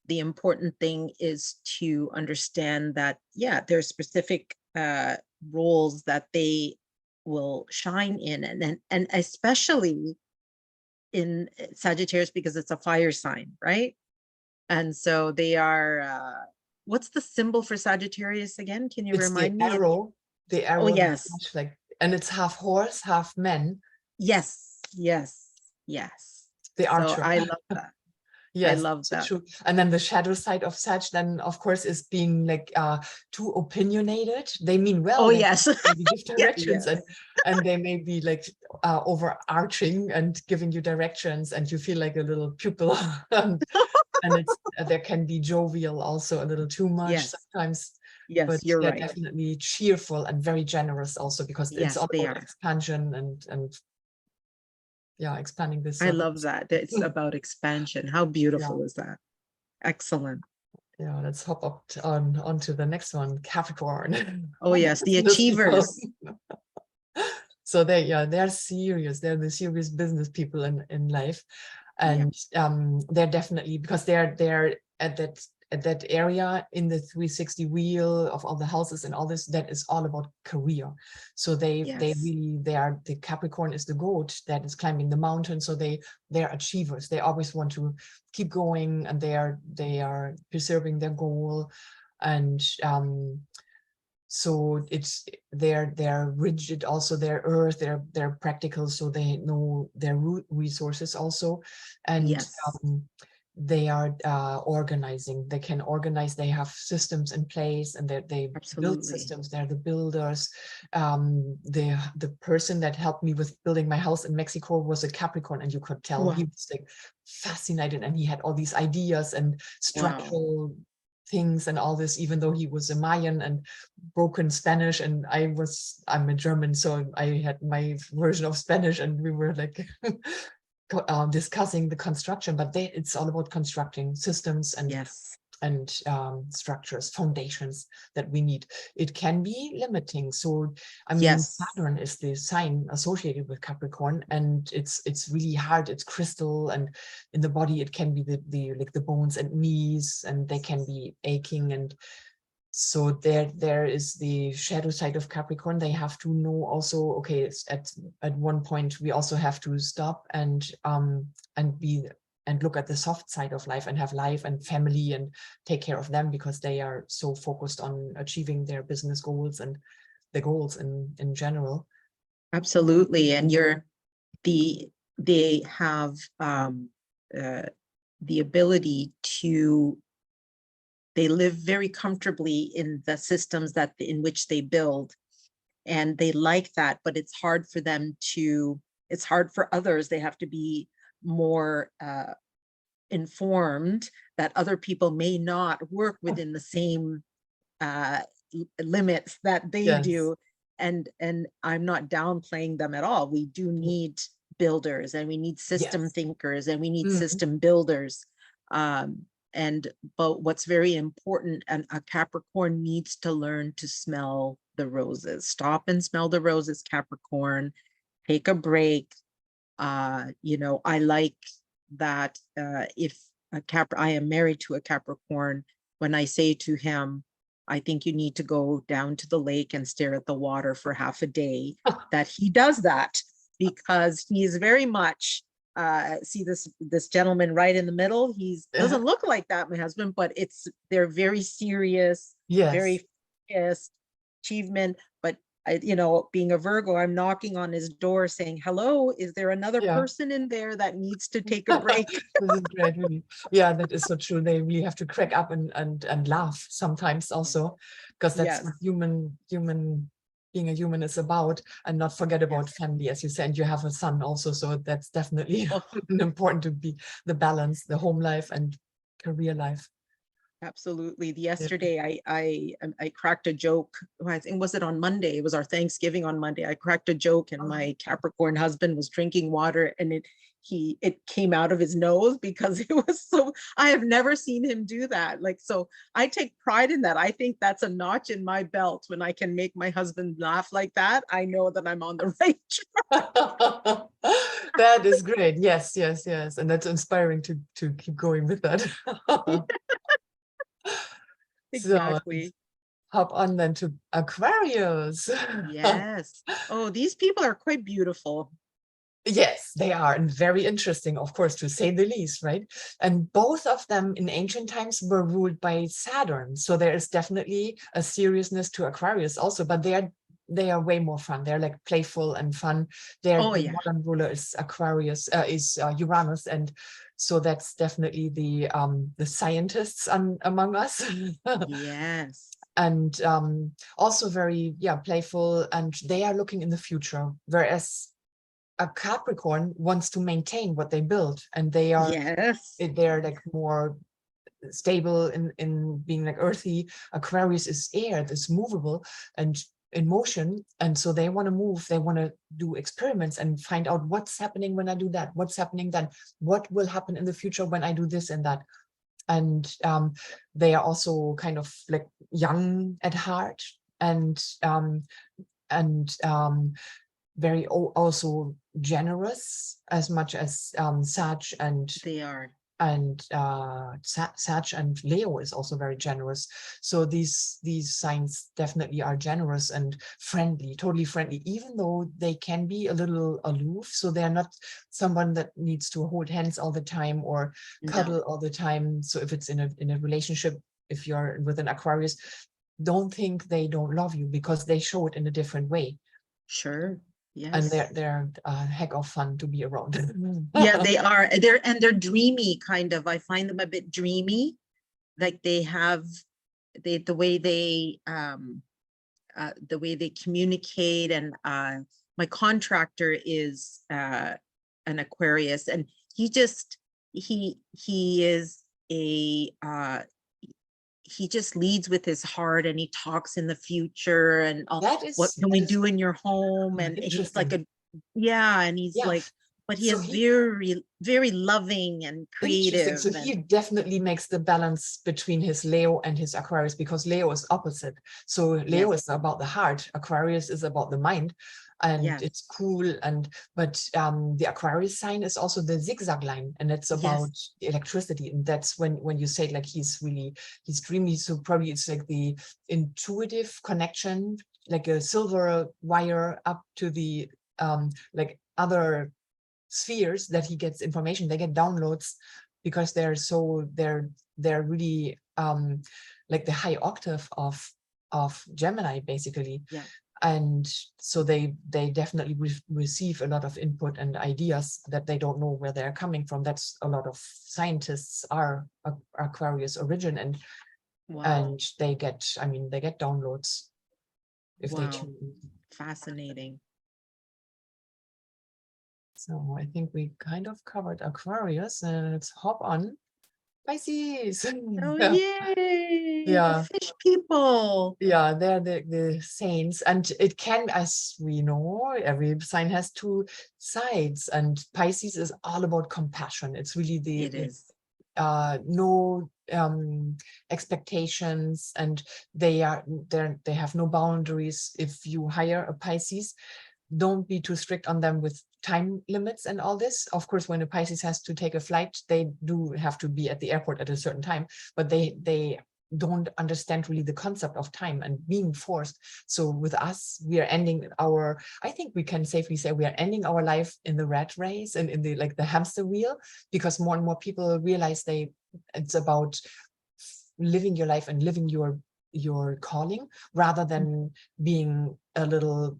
Speaker 2: the important thing is to understand that, there's specific roles that they will shine in, and especially in Sagittarius, because it's a fire sign, right? And so they are, what's the symbol for Sagittarius again? Can you remind me?
Speaker 1: The arrow. Oh, yes. Like, and it's half horse, half men.
Speaker 2: Yes. The archer. So I love that.
Speaker 1: Yes,
Speaker 2: love
Speaker 1: so
Speaker 2: that.
Speaker 1: true. And then the shadow side of Sag then, of course, is being like too opinionated. They mean
Speaker 2: Oh,
Speaker 1: well, they
Speaker 2: yes.
Speaker 1: maybe give
Speaker 2: Yeah,
Speaker 1: directions,
Speaker 2: yes.
Speaker 1: and they may be like overarching and giving you directions, and you feel like a little pupil. And it's there can be jovial also a little too much
Speaker 2: Yes.
Speaker 1: sometimes, but
Speaker 2: Yes, you're
Speaker 1: they're
Speaker 2: right.
Speaker 1: definitely cheerful and very generous also, because it's
Speaker 2: Yes,
Speaker 1: all
Speaker 2: they
Speaker 1: about
Speaker 2: are.
Speaker 1: expansion and yeah, expanding this
Speaker 2: I
Speaker 1: circle.
Speaker 2: love that. It's about expansion. How
Speaker 1: Yeah.
Speaker 2: beautiful is that? Excellent.
Speaker 1: Yeah, let's hop up on onto the next one, Capricorn.
Speaker 2: Oh, yes, the
Speaker 1: Business people.
Speaker 2: achievers.
Speaker 1: So they're serious. They're the serious business people in life,
Speaker 2: Yeah,
Speaker 1: and they're definitely, because they're at that area in the 360 wheel of all the houses and all this, that is all about career. So
Speaker 2: yes,
Speaker 1: they are, the Capricorn is the goat that is climbing the mountain. So they're achievers. They always want to keep going, and they are preserving their goal. And so it's they're rigid also, they're earth, they're practical, so they know their resources also. And
Speaker 2: yes,
Speaker 1: they are organizing, they can organize, they have systems in place, and they build
Speaker 2: absolutely.
Speaker 1: systems, they're the builders. The person that helped me with building my house in Mexico was a Capricorn, and you could tell he
Speaker 2: Wow,
Speaker 1: was like fascinated, and he had all these ideas and
Speaker 2: wow.
Speaker 1: structural things and all this, even though he was a Mayan and broken Spanish, and I'm a German, so I had my version of Spanish, and we were like discussing the construction. But it's all about constructing systems
Speaker 2: Yes,
Speaker 1: and structures, foundations that we need. It can be limiting. So, I mean,
Speaker 2: yes,
Speaker 1: Saturn is the sign associated with Capricorn, and it's really hard. It's crystal, and in the body it can be the like the bones and knees, and they can be aching. And so there is the shadow side of Capricorn. They have to know also, okay, it's at one point we also have to stop and be and look at the soft side of life, and have life and family, and take care of them, because they are so focused on achieving their business goals and the goals in general.
Speaker 2: absolutely. And they have uh, the ability to, they live very comfortably in the systems that in which they build, and they like that, but it's hard for them to, it's hard for others. They have to be more informed that other people may not work within the same uh, limits that they
Speaker 1: Yes.
Speaker 2: do. And I'm not downplaying them at all. We do need builders, and we need system
Speaker 1: Yes.
Speaker 2: thinkers, and we need
Speaker 1: Mhm.
Speaker 2: system builders. Um, and but what's very important, and a Capricorn needs to learn to smell the roses. Stop and smell the roses, Capricorn. Take a break. I like that if I am married to a Capricorn, when I say to him, I think you need to go down to the lake and stare at the water for half a day, that he does that, because he is very much see this gentleman right in the middle. He's doesn't look like that, my husband, but they're very serious,
Speaker 1: Yes.
Speaker 2: very focused, achievement. But being a Virgo, I'm knocking on his door saying, hello, is there another
Speaker 1: Yeah.
Speaker 2: person in there that needs to take a break?
Speaker 1: This is great, really. Yeah, that is so true. They really have to crack up and laugh sometimes also, because that's
Speaker 2: Yes,
Speaker 1: what human being a human is about, and not forget about
Speaker 2: yes.
Speaker 1: family, as you said. You have a son also, so that's definitely
Speaker 2: Oh,
Speaker 1: important to be the balance, the home life and career life.
Speaker 2: absolutely.
Speaker 1: Yeah.
Speaker 2: Yesterday, I cracked a joke. I think, was it on Monday? It was our Thanksgiving on Monday. I cracked a joke, and my Capricorn husband was drinking water, and it came out of his nose, because it was so. I have never seen him do that. Like, so I take pride in that. I think that's a notch in my belt. When I can make my husband laugh like that, I know that I'm on the right track.
Speaker 1: That is great. Yes, yes, yes. And that's inspiring to keep going with that. So
Speaker 2: Exactly.
Speaker 1: hop on then to Aquarius.
Speaker 2: Yes. Oh, these people are quite beautiful.
Speaker 1: Yes, they are, and very interesting, of course, to say the least, right? And both of them in ancient times were ruled by Saturn. So there is definitely a seriousness to Aquarius also, but they are they are way more fun. They're like playful and fun. They're
Speaker 2: Oh,
Speaker 1: the
Speaker 2: yeah.
Speaker 1: modern ruler is Aquarius, is Uranus, and so that's definitely the scientists among us.
Speaker 2: Yes.
Speaker 1: And also very, yeah, playful, and they are looking in the future, whereas a Capricorn wants to maintain what they build, and
Speaker 2: Yes.
Speaker 1: they're like more stable in being like earthy. Aquarius is air, that's movable and in motion, and so they want to move, they want to do experiments and find out what's happening when I do that, what's happening then, what will happen in the future when I do this and that. And they are also kind of like young at heart, and and very also generous, as much as Sag
Speaker 2: They are.
Speaker 1: and Sag and Leo is also very generous. So these signs definitely are generous and friendly, totally friendly, even though they can be a little aloof. So they're not someone that needs to hold hands all the time or cuddle
Speaker 2: No.
Speaker 1: all the time. So if it's in a relationship, if you're with an Aquarius, don't think they don't love you, because they show it in a different way.
Speaker 2: Sure.
Speaker 1: And
Speaker 2: Yes.
Speaker 1: they're a heck of fun to be around.
Speaker 2: Yeah, they are. They're dreamy, kind of. I find them a bit dreamy. Like they have the way they communicate, and my contractor is an Aquarius, and he is he just leads with his heart, and he talks in the future, and what can we
Speaker 1: That is
Speaker 2: do in your home, and he's like
Speaker 1: interesting.
Speaker 2: and he's
Speaker 1: Yeah.
Speaker 2: like, but he
Speaker 1: So
Speaker 2: is very, very loving and
Speaker 1: interesting.
Speaker 2: creative,
Speaker 1: So
Speaker 2: and
Speaker 1: he definitely makes the balance between his Leo and his Aquarius, because Leo is opposite. So Leo
Speaker 2: yes,
Speaker 1: is about the heart, Aquarius is about the mind, and
Speaker 2: yes,
Speaker 1: it's cool. But the Aquarius sign is also the zigzag line, and it's
Speaker 2: yes,
Speaker 1: about the electricity. And that's when you say like he's dreamy. So probably it's like the intuitive connection, like a silver wire up to the like other spheres, that he gets information, they get downloads, because they're really like the high octave of Gemini, basically.
Speaker 2: yeah,
Speaker 1: And so they definitely receive a lot of input and ideas that they don't know where they're coming from. That's a lot of scientists are Aquarius origin,
Speaker 2: wow,
Speaker 1: and they get, I mean, they get downloads if they
Speaker 2: wow,
Speaker 1: tune in.
Speaker 2: fascinating.
Speaker 1: So I think we kind of covered Aquarius, and let's hop on Pisces.
Speaker 2: Oh,
Speaker 1: Yeah,
Speaker 2: yay, the
Speaker 1: yeah,
Speaker 2: fish people.
Speaker 1: yeah, they're the saints. And it can, as we know, every sign has two sides, and Pisces is all about compassion. It's really the
Speaker 2: It is.
Speaker 1: no expectations, and they have no boundaries. If you hire a Pisces, don't be too strict on them with time limits and all this. Of course, when a Pisces has to take a flight, they do have to be at the airport at a certain time, but they don't understand really the concept of time and being forced. So with us, we are ending I think we can safely say we are ending our life in the rat race and in the like the hamster wheel, because more and more people realize it's about living your life and living your calling, rather than being a little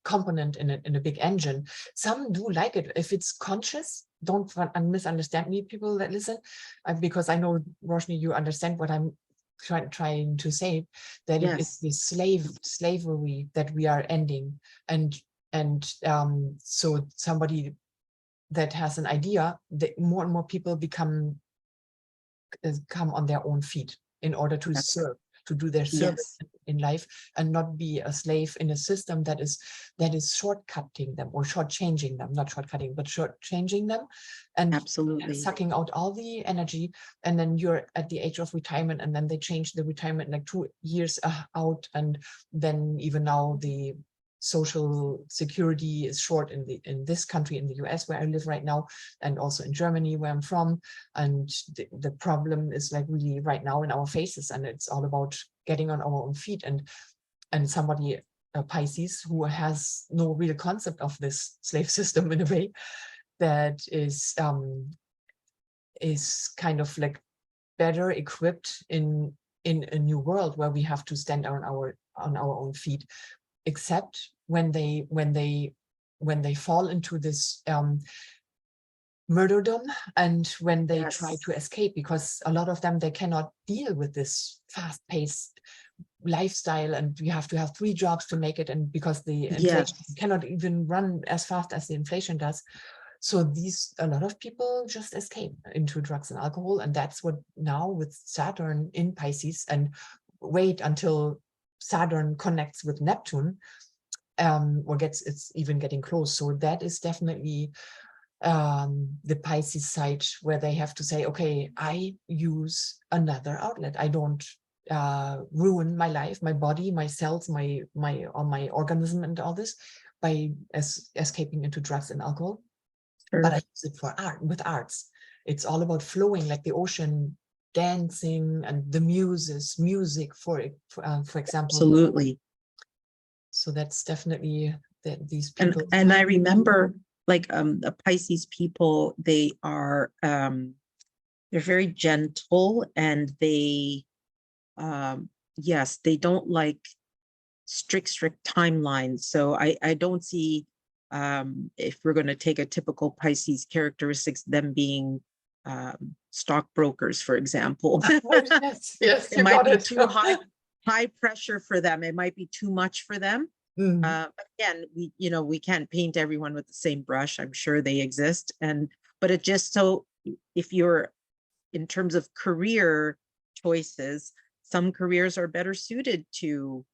Speaker 1: component in a big engine. Some do like it if it's conscious. Don't misunderstand me, people that listen, because I know, Roshni, you understand what I'm trying to say, that it is
Speaker 2: Yes,
Speaker 1: the slavery that we are ending. And so somebody that has an idea, that more and more people come on their own feet in order to
Speaker 2: that's
Speaker 1: serve, to do their service
Speaker 2: yes,
Speaker 1: in life, and not be a slave in a system that is shortcutting them, or shortchanging them, not shortcutting, but shortchanging them, and
Speaker 2: absolutely.
Speaker 1: sucking out all the energy. And then you're at the age of retirement, and then they change the retirement like 2 years out, and then even now the social security is short in this country, in the US where I live right now, and also in Germany where I'm from. And the problem is like really right now in our faces, and it's all about getting on our own feet. And somebody, a Pisces, who has no real concept of this slave system in a way, that is kind of like better equipped in a new world where we have to stand on our own feet, except when they fall into this murderdom, and when they try
Speaker 2: Yes.
Speaker 1: to escape, because a lot of them, they cannot deal with this fast-paced lifestyle, and you have to have 3 jobs to make it, and because the inflation
Speaker 2: Yes.
Speaker 1: cannot even run as fast as the inflation does. So a lot of people just escape into drugs and alcohol, and that's what now with Saturn in Pisces, and wait until Saturn connects with Neptune, or it's even getting close. So that is definitely the Pisces side, where they have to say, okay, I use another outlet. I don't ruin my life, my body, my cells, my organism, and all this by escaping into drugs and alcohol. But I
Speaker 2: Sure.
Speaker 1: use it for art, with arts. It's all about flowing like the ocean, dancing, and the muses, music, for example.
Speaker 2: Absolutely.
Speaker 1: So that's definitely these
Speaker 2: And
Speaker 1: people.
Speaker 2: I remember like the Pisces people, they are they're very gentle, and they yes, they don't like strict timelines. So I don't see, if we're going to take a typical Pisces characteristics, them being stockbrokers, for example.
Speaker 1: Yes, yes,
Speaker 2: It
Speaker 1: you
Speaker 2: might
Speaker 1: got
Speaker 2: be
Speaker 1: it.
Speaker 2: too high pressure for them. It might be too much for them.
Speaker 1: Mm,
Speaker 2: But again, we can't paint everyone with the same brush. I'm sure they exist. But it just, so if you're in terms of career choices, some careers are better suited to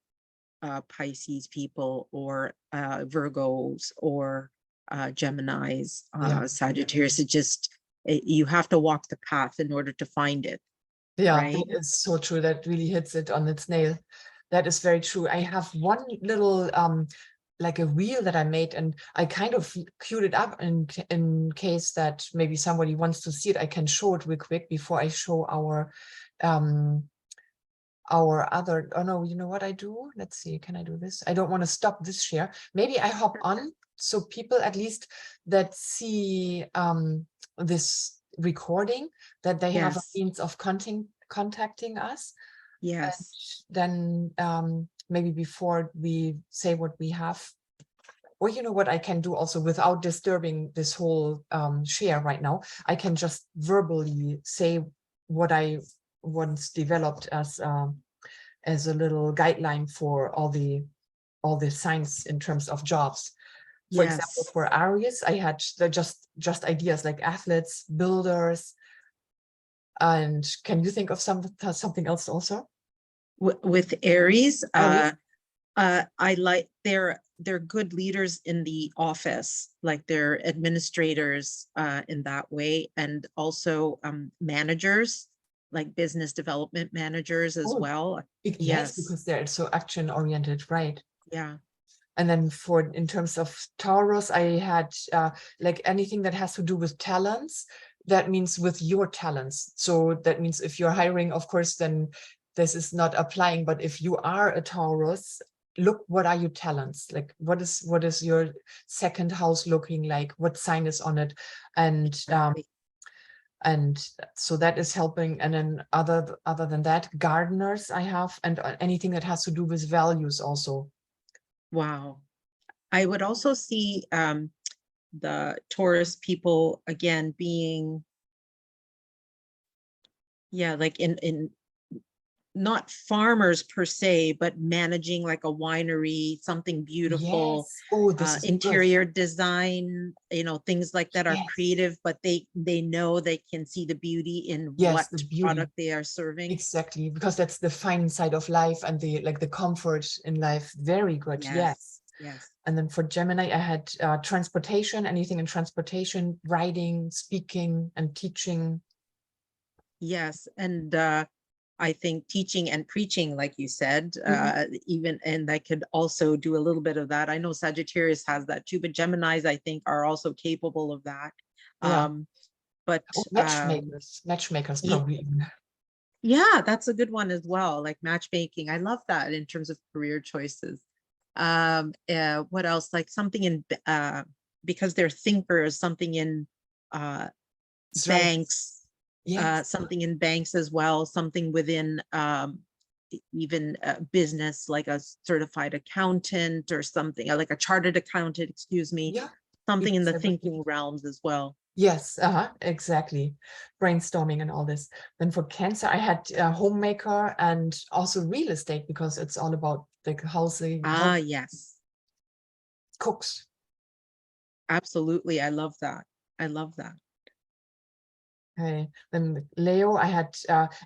Speaker 2: Pisces people, or Virgos, or Geminis,
Speaker 1: yeah.
Speaker 2: Sagittarius. You have to walk the path in order to find it,
Speaker 1: Yeah, that
Speaker 2: right?
Speaker 1: is so true. That really hits it on its nail. That is very true. I have one little like a wheel that I made, and I kind of queued it up in case that maybe somebody wants to see it. I can show it real quick before I show um our other. Oh no, you know what I do? Let's see, can I do this? I don't want to stop this share. Maybe I hop on, so people at least that see this recording, that they have a
Speaker 2: Yes,
Speaker 1: means of contacting us. And
Speaker 2: yes,
Speaker 1: then maybe before we say what we have, or you know what I can do also without disturbing this whole share right now, I can just verbally say what I once developed as a little guideline for all the signs in terms of jobs. For example,
Speaker 2: yes.
Speaker 1: for Aries, I had just ideas like athletes, builders, and can you think of something else also?
Speaker 2: With Aries,
Speaker 1: Aries?
Speaker 2: I like they're good leaders in the office, like they're administrators in that way, and also managers, like business development managers as
Speaker 1: Oh,
Speaker 2: well.
Speaker 1: yes,
Speaker 2: Yes,
Speaker 1: because they're so action oriented, right?
Speaker 2: yeah,
Speaker 1: And then in terms of Taurus, I had like anything that has to do with talents. That means with your talents. So that means if you're hiring, of course, then this is not applying. But if you are a Taurus, look, what are your talents? Like what is your second house looking like? What sign is on it? And
Speaker 2: exactly.
Speaker 1: and so that is helping. And then other than that, gardeners I have, and anything that has to do with values also.
Speaker 2: Wow. I would also see the Taurus people again being, yeah, like in not farmers per se, but managing like a winery, something beautiful,
Speaker 1: Yes. Oh, this is good.
Speaker 2: interior design, things like that are
Speaker 1: Yes.
Speaker 2: creative, but they know they can see the beauty in
Speaker 1: Yes,
Speaker 2: what
Speaker 1: the beauty.
Speaker 2: product they are serving.
Speaker 1: Exactly. Because that's the fine side of life, and the comfort in life. Very good. Yes.
Speaker 2: Yes, yes,
Speaker 1: And then for Gemini, I had transportation, anything in transportation, writing, speaking, and teaching.
Speaker 2: yes. And I think teaching and preaching, like you said,
Speaker 1: Mhm.
Speaker 2: even, and I could also do a little bit of that. I know Sagittarius has that too, but Geminis, I think, are also capable of that.
Speaker 1: Yeah.
Speaker 2: Um, but
Speaker 1: Oh, matchmakers
Speaker 2: ye-
Speaker 1: probably even.
Speaker 2: yeah, that's a good one as well. Like matchmaking. I love that in terms of career choices. What else? Like something in because they're thinkers, something in uh
Speaker 1: That's right.
Speaker 2: banks,
Speaker 1: Yes.
Speaker 2: something in banks as well, something within even a business, like a certified accountant or something, like a chartered accountant, excuse me,
Speaker 1: Yeah,
Speaker 2: something in
Speaker 1: yes,
Speaker 2: the
Speaker 1: I would.
Speaker 2: thinking realms as well.
Speaker 1: Yes, exactly. Brainstorming and all this. Then for Cancer, I had a homemaker and also real estate, because it's all about like housing,
Speaker 2: Ah, yes,
Speaker 1: cooks.
Speaker 2: absolutely. I love that. I love that.
Speaker 1: Okay. Then with Leo, I had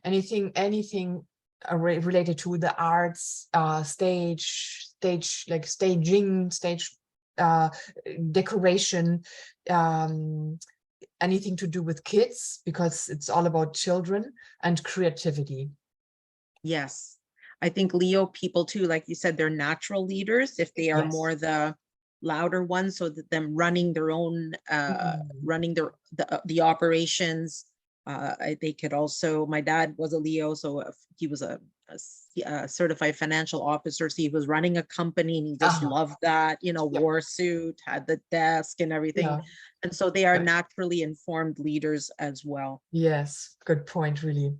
Speaker 1: anything related to the arts, stage like staging, stage uh, decoration, anything to do with kids, because it's all about children and creativity.
Speaker 2: Yes. I think Leo people too, like you said, they're natural leaders if they are
Speaker 1: Yes.
Speaker 2: more the louder ones, so that them running their own running the operations. They could also, my dad was a Leo, so if he was a certified financial officer, so he was running a company and he just loved that, you know, wore a suit, had the desk and everything.
Speaker 1: Yeah.
Speaker 2: And so they are
Speaker 1: Right.
Speaker 2: naturally informed leaders as well.
Speaker 1: Yes, good point, really.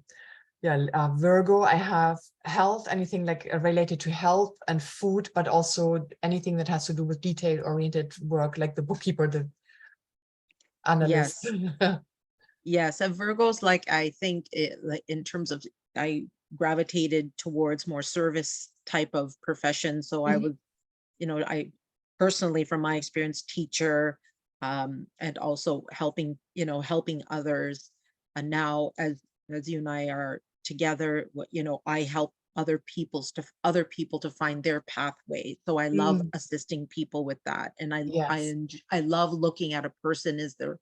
Speaker 1: Yeah, Virgo, I have health, anything like related to health and food, but also anything that has to do with detail-oriented work, like the bookkeeper, the analyst.
Speaker 2: Yes. Yes, and Virgos, like I think like in terms of, I gravitated towards more service type of profession. So I
Speaker 1: Mhm.
Speaker 2: was, you know, I personally, from my experience, teacher, and also helping, you know, helping others. And now as you and I are together, you know, I help other people to find their pathway. So I love
Speaker 1: Mm,
Speaker 2: assisting people with that. And
Speaker 1: yes,
Speaker 2: I love looking at a person as their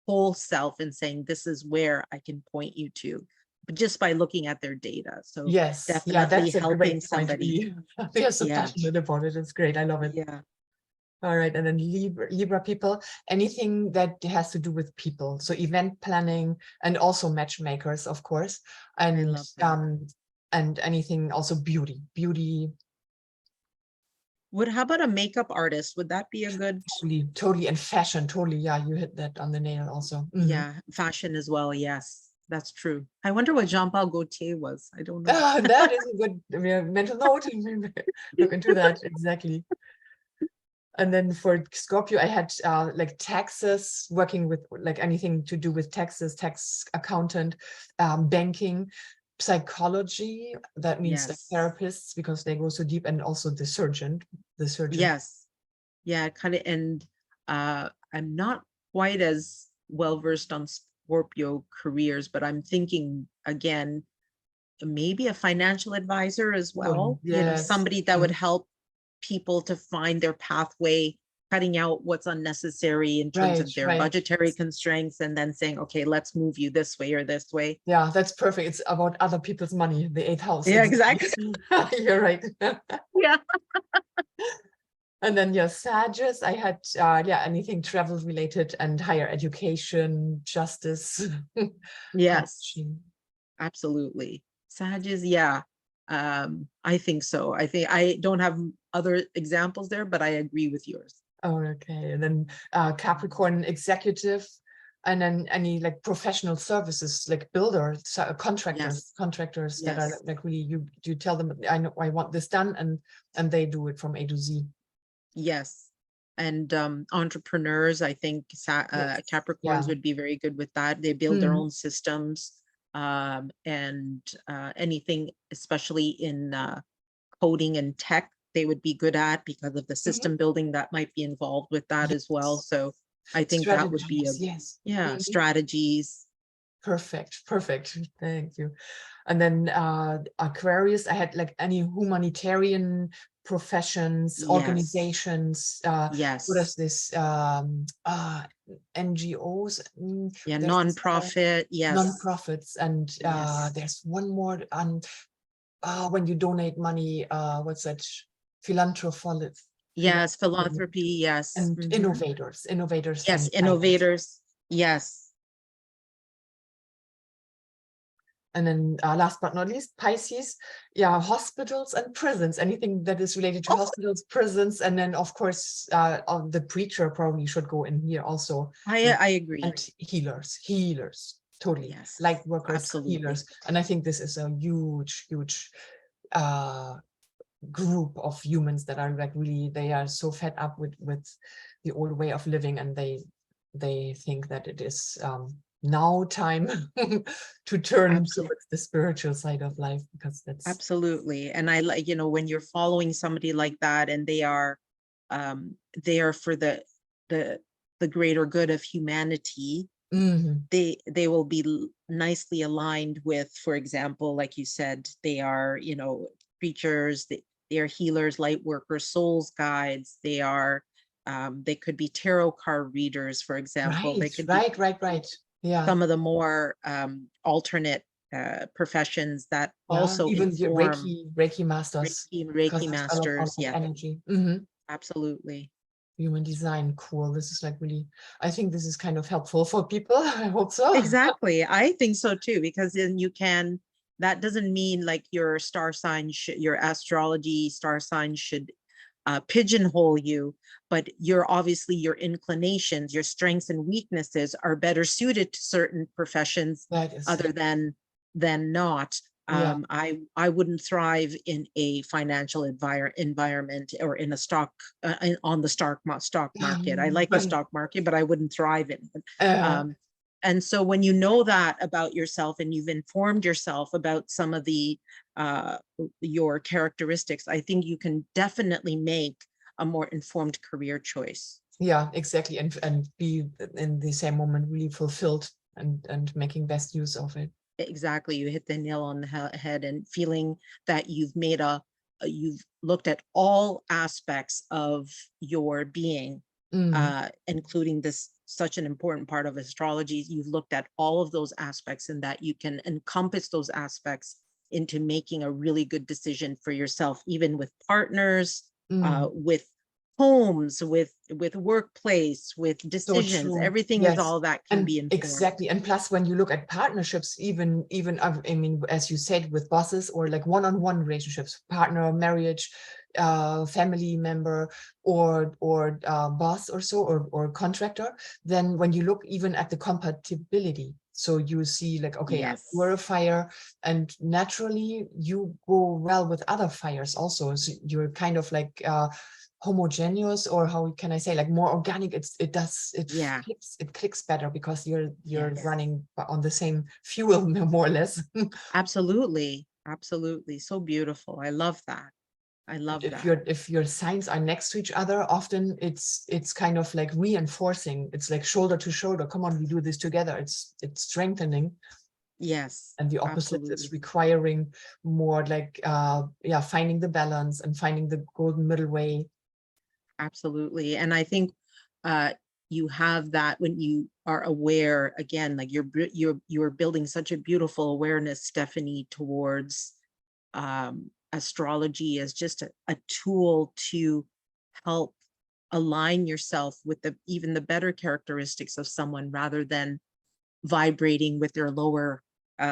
Speaker 2: whole self and saying, this is where I can point you to, but just by looking at their data. So
Speaker 1: yes. Yeah,
Speaker 2: definitely
Speaker 1: that's a
Speaker 2: helping
Speaker 1: great point,
Speaker 2: somebody.
Speaker 1: really. We are so
Speaker 2: Yeah.
Speaker 1: passionate about it. It's great. I love it.
Speaker 2: Yeah.
Speaker 1: All right, and then Libra people, anything that has to do with people, so event planning and also matchmakers, of course,
Speaker 2: I
Speaker 1: and
Speaker 2: love that.
Speaker 1: anything also beauty.
Speaker 2: How about a makeup artist? Would that be a good,
Speaker 1: Totally, and fashion, totally. Yeah, you hit that on the nail also. Mhm.
Speaker 2: yeah, fashion as well. Yes, that's true. I wonder what Jean-Paul Gaultier was. I don't know.
Speaker 1: That is a good mental note. Look into that, exactly. And then for Scorpio, I had like taxes, working with like anything to do with taxes, tax accountant, banking, psychology. That means like
Speaker 2: Yes.
Speaker 1: therapists, because they go so deep, and also the surgeon.
Speaker 2: Yes. Yeah, kind of. And I'm not quite as well versed on Scorpio careers, but I'm thinking again, maybe a financial advisor as
Speaker 1: Oh,
Speaker 2: well, you know,
Speaker 1: yes.
Speaker 2: somebody that would help people to find their pathway, cutting out what's unnecessary in terms
Speaker 1: Right,
Speaker 2: of their
Speaker 1: right.
Speaker 2: budgetary constraints, and then saying, okay, let's move you this way or this way.
Speaker 1: Yeah, that's perfect. It's about other people's money, the eighth house.
Speaker 2: Yeah,
Speaker 1: Exactly.
Speaker 2: exactly.
Speaker 1: You're right.
Speaker 2: Yeah.
Speaker 1: And then yeah, Sages, I had yeah, anything travel related and higher education, justice,
Speaker 2: Yes,
Speaker 1: publishing.
Speaker 2: absolutely. Sages, yeah. I think so. I think I don't have other examples there, but I agree with yours.
Speaker 1: Oh, okay. And then Capricorn executive, and then any like professional services, like builders,
Speaker 2: Yes,
Speaker 1: contractors that are
Speaker 2: yes,
Speaker 1: like really, you tell them, I know I want this done, and they do it from A to Z.
Speaker 2: yes. And entrepreneurs, I think
Speaker 1: Yes.
Speaker 2: Capricorns
Speaker 1: Yeah.
Speaker 2: would be very good with that. They build their
Speaker 1: Mm.
Speaker 2: own systems, and anything, especially in coding and tech, they would be good at, because of the
Speaker 1: Mhm.
Speaker 2: system building that might be involved with that as well.
Speaker 1: Yes.
Speaker 2: So I think that would be a,
Speaker 1: Strategies. Yes.
Speaker 2: yeah,
Speaker 1: Mhm.
Speaker 2: strategies.
Speaker 1: Perfect. Perfect. Thank you. And then Aquarius, I had like any humanitarian professions,
Speaker 2: Yes,
Speaker 1: organizations, what is
Speaker 2: yes,
Speaker 1: this, NGOs,
Speaker 2: yeah,
Speaker 1: there's this other
Speaker 2: nonprofit, yes,
Speaker 1: non-profits, and
Speaker 2: yes,
Speaker 1: there's one more, when you donate money, what's that, philanthropy,
Speaker 2: yes, philanthropy, yes,
Speaker 1: and innovators
Speaker 2: yes,
Speaker 1: and scientists.
Speaker 2: innovators, yes.
Speaker 1: And then last but not least, Pisces, yeah, hospitals and prisons, anything that is related to
Speaker 2: Oh,
Speaker 1: hospitals, prisons, and then of course, the preacher probably should go in here also,
Speaker 2: I agree.
Speaker 1: and healers, totally,
Speaker 2: Yes,
Speaker 1: light workers,
Speaker 2: absolutely.
Speaker 1: healers. And I think this is a huge group of humans that are like really, they are so fed up with the old way of living, and they think that it is now time to turn
Speaker 2: Absolutely.
Speaker 1: towards the spiritual side of life, because that's
Speaker 2: Absolutely. And I like, when you're following somebody like that and they are there for the the greater good of humanity,
Speaker 1: Mhm.
Speaker 2: they will be nicely aligned with, for example, like you said, they are, preachers, they are healers, light workers, souls guides, they are they could be tarot card readers, for example. They
Speaker 1: Right,
Speaker 2: could be
Speaker 1: right. Yeah,
Speaker 2: some of the more alternate professions that
Speaker 1: yeah.
Speaker 2: also
Speaker 1: Even the
Speaker 2: inform
Speaker 1: Reiki masters, because
Speaker 2: Reiki
Speaker 1: there's a lot
Speaker 2: masters.
Speaker 1: of
Speaker 2: Yes,
Speaker 1: energy.
Speaker 2: absolutely.
Speaker 1: Human design, cool. This is like really, I think this is kind of helpful for people. I hope so.
Speaker 2: Exactly. I think so too, because then that doesn't mean like your star sign your astrology star sign should pigeonhole you, but obviously your inclinations, your strengths and weaknesses are better suited to certain professions
Speaker 1: That is,
Speaker 2: other than not.
Speaker 1: yeah.
Speaker 2: I wouldn't thrive in a financial environment or in a on the stock market. I like the
Speaker 1: But
Speaker 2: stock market, but I wouldn't thrive in it.
Speaker 1: uh,
Speaker 2: Um, and so when you know that about yourself and you've informed yourself about some of uh, your characteristics, I think you can definitely make a more informed career choice.
Speaker 1: yeah, exactly, and be in the same moment really fulfilled and making best use of it.
Speaker 2: Exactly. You hit the nail on the head, and feeling that you've looked at all aspects of your being,
Speaker 1: Mm.
Speaker 2: including this such an important part of astrology. You've looked at all of those aspects, and that you can encompass those aspects into making a really good decision for yourself, even with partners,
Speaker 1: Mm.
Speaker 2: with homes, with workplace, with
Speaker 1: So
Speaker 2: decisions.
Speaker 1: true.
Speaker 2: Everything is
Speaker 1: Yes.
Speaker 2: all that can
Speaker 1: And
Speaker 2: be informed.
Speaker 1: exactly. And plus, when you look at partnerships, even I mean, as you said, with bosses or like one-on-one relationships, partner, marriage, family member, or boss or so, or contractor, then when you look even at the compatibility, so you see like, okay, you're
Speaker 2: Yes.
Speaker 1: a fire, and naturally you go well with other fires also. So you're kind of like homogeneous, or how can I say, like more organic.
Speaker 2: Yeah.
Speaker 1: It clicks better because you're
Speaker 2: Yes.
Speaker 1: running on the same fuel more or less.
Speaker 2: Absolutely. Absolutely. So beautiful. I love that. I love
Speaker 1: If
Speaker 2: that.
Speaker 1: your signs are next to each other, often it's kind of like reinforcing. It's like shoulder to shoulder. Come on, we do this together. It's strengthening.
Speaker 2: Yes,
Speaker 1: And the opposite is
Speaker 2: absolutely.
Speaker 1: requiring more like yeah, finding the balance and finding the golden middle way.
Speaker 2: Absolutely. And I think uh you have that when you are aware, again, like you're building such a beautiful awareness, Stephanie, towards astrology as just a tool to help align yourself with even the better characteristics of someone, rather than vibrating with their lower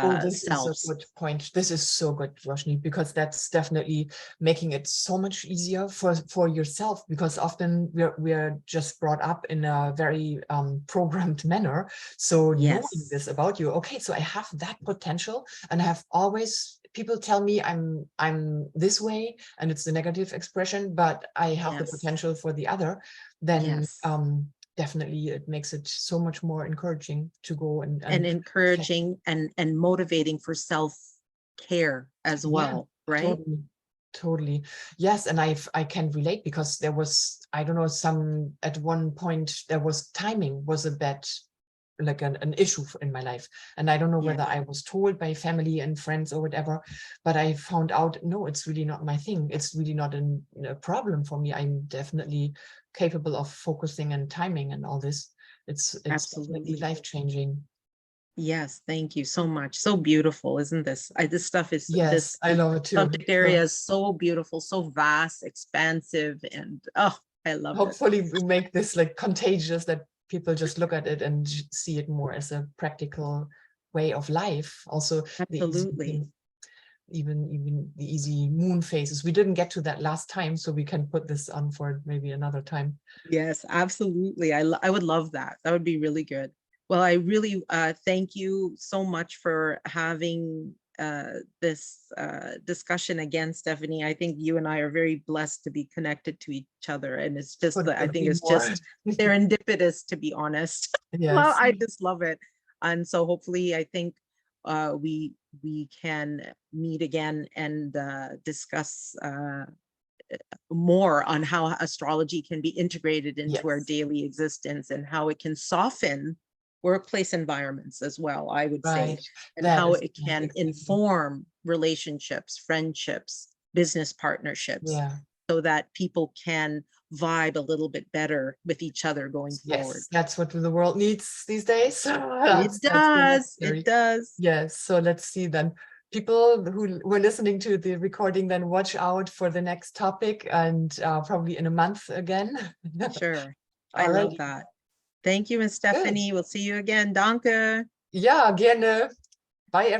Speaker 1: Oh, this is a
Speaker 2: selves.
Speaker 1: good point. This is so good, Roshni, because that's definitely making it so much easier for yourself, because often we're just brought up in a very programmed manner. So knowing
Speaker 2: Yes.
Speaker 1: this about you, okay, so I have that potential, and I have always, people tell me I'm this way, and it's the negative expression, but I have the
Speaker 2: Yes.
Speaker 1: potential for the other. Then
Speaker 2: Yes.
Speaker 1: definitely it makes it so much more encouraging to go
Speaker 2: And
Speaker 1: and
Speaker 2: encouraging and motivating for self-care as
Speaker 1: yeah,
Speaker 2: well, right?
Speaker 1: totally. Totally. Yes, and I can relate, because there was, I don't know, some at one point there was timing was a bad, like an issue in my life. And I don't know whether
Speaker 2: Yes.
Speaker 1: I was told by family and friends or whatever, but I found out, no, it's really not my thing. It's really not a problem for me. I'm definitely capable of focusing and timing and all this. It's definitely
Speaker 2: Absolutely.
Speaker 1: life-changing.
Speaker 2: Yes, thank you so much. So beautiful, isn't this? This stuff is
Speaker 1: Yes,
Speaker 2: this
Speaker 1: I love it too.
Speaker 2: subject
Speaker 1: So
Speaker 2: area is so beautiful, so vast, expansive, and oh, I love it.
Speaker 1: hopefully we make this like contagious, that people just look at it and see it more as a practical way of life. Also the easy
Speaker 2: Absolutely.
Speaker 1: even the easy moon phases. We didn't get to that last time, so we can put this on for maybe another time.
Speaker 2: Yes, absolutely. I would love that. That would be really good. Well, I really thank you so much for having this discussion again, Stephanie. I think you and I are very blessed to be connected to each other, and it's just
Speaker 1: Couldn't
Speaker 2: I think
Speaker 1: agree
Speaker 2: it's
Speaker 1: more.
Speaker 2: just serendipitous, to be honest. Well,
Speaker 1: Yes.
Speaker 2: I just love it, and so hopefully, I think we can meet again and discuss more on how astrology can be integrated into our
Speaker 1: Yes.
Speaker 2: daily existence and how it can soften workplace environments as well, I would say,
Speaker 1: Right.
Speaker 2: and
Speaker 1: That
Speaker 2: how
Speaker 1: is
Speaker 2: it
Speaker 1: right,
Speaker 2: can
Speaker 1: exactly.
Speaker 2: inform relationships, friendships, business partnerships,
Speaker 1: Yeah.
Speaker 2: so that people can vibe a little bit better with each other going forward.
Speaker 1: Yes, that's what the world needs these days.
Speaker 2: It
Speaker 1: That's so
Speaker 2: does.
Speaker 1: necessary.
Speaker 2: It does.
Speaker 1: Yes, so let's see then. People who were listening to the recording, then watch out for the next topic, and probably in a month again.
Speaker 2: Sure. I
Speaker 1: All
Speaker 2: love
Speaker 1: right,
Speaker 2: that. Thank you, Miss
Speaker 1: good.
Speaker 2: Stephanie. We'll see you again. Danke.
Speaker 1: Ja, gerne. Bye, everyone.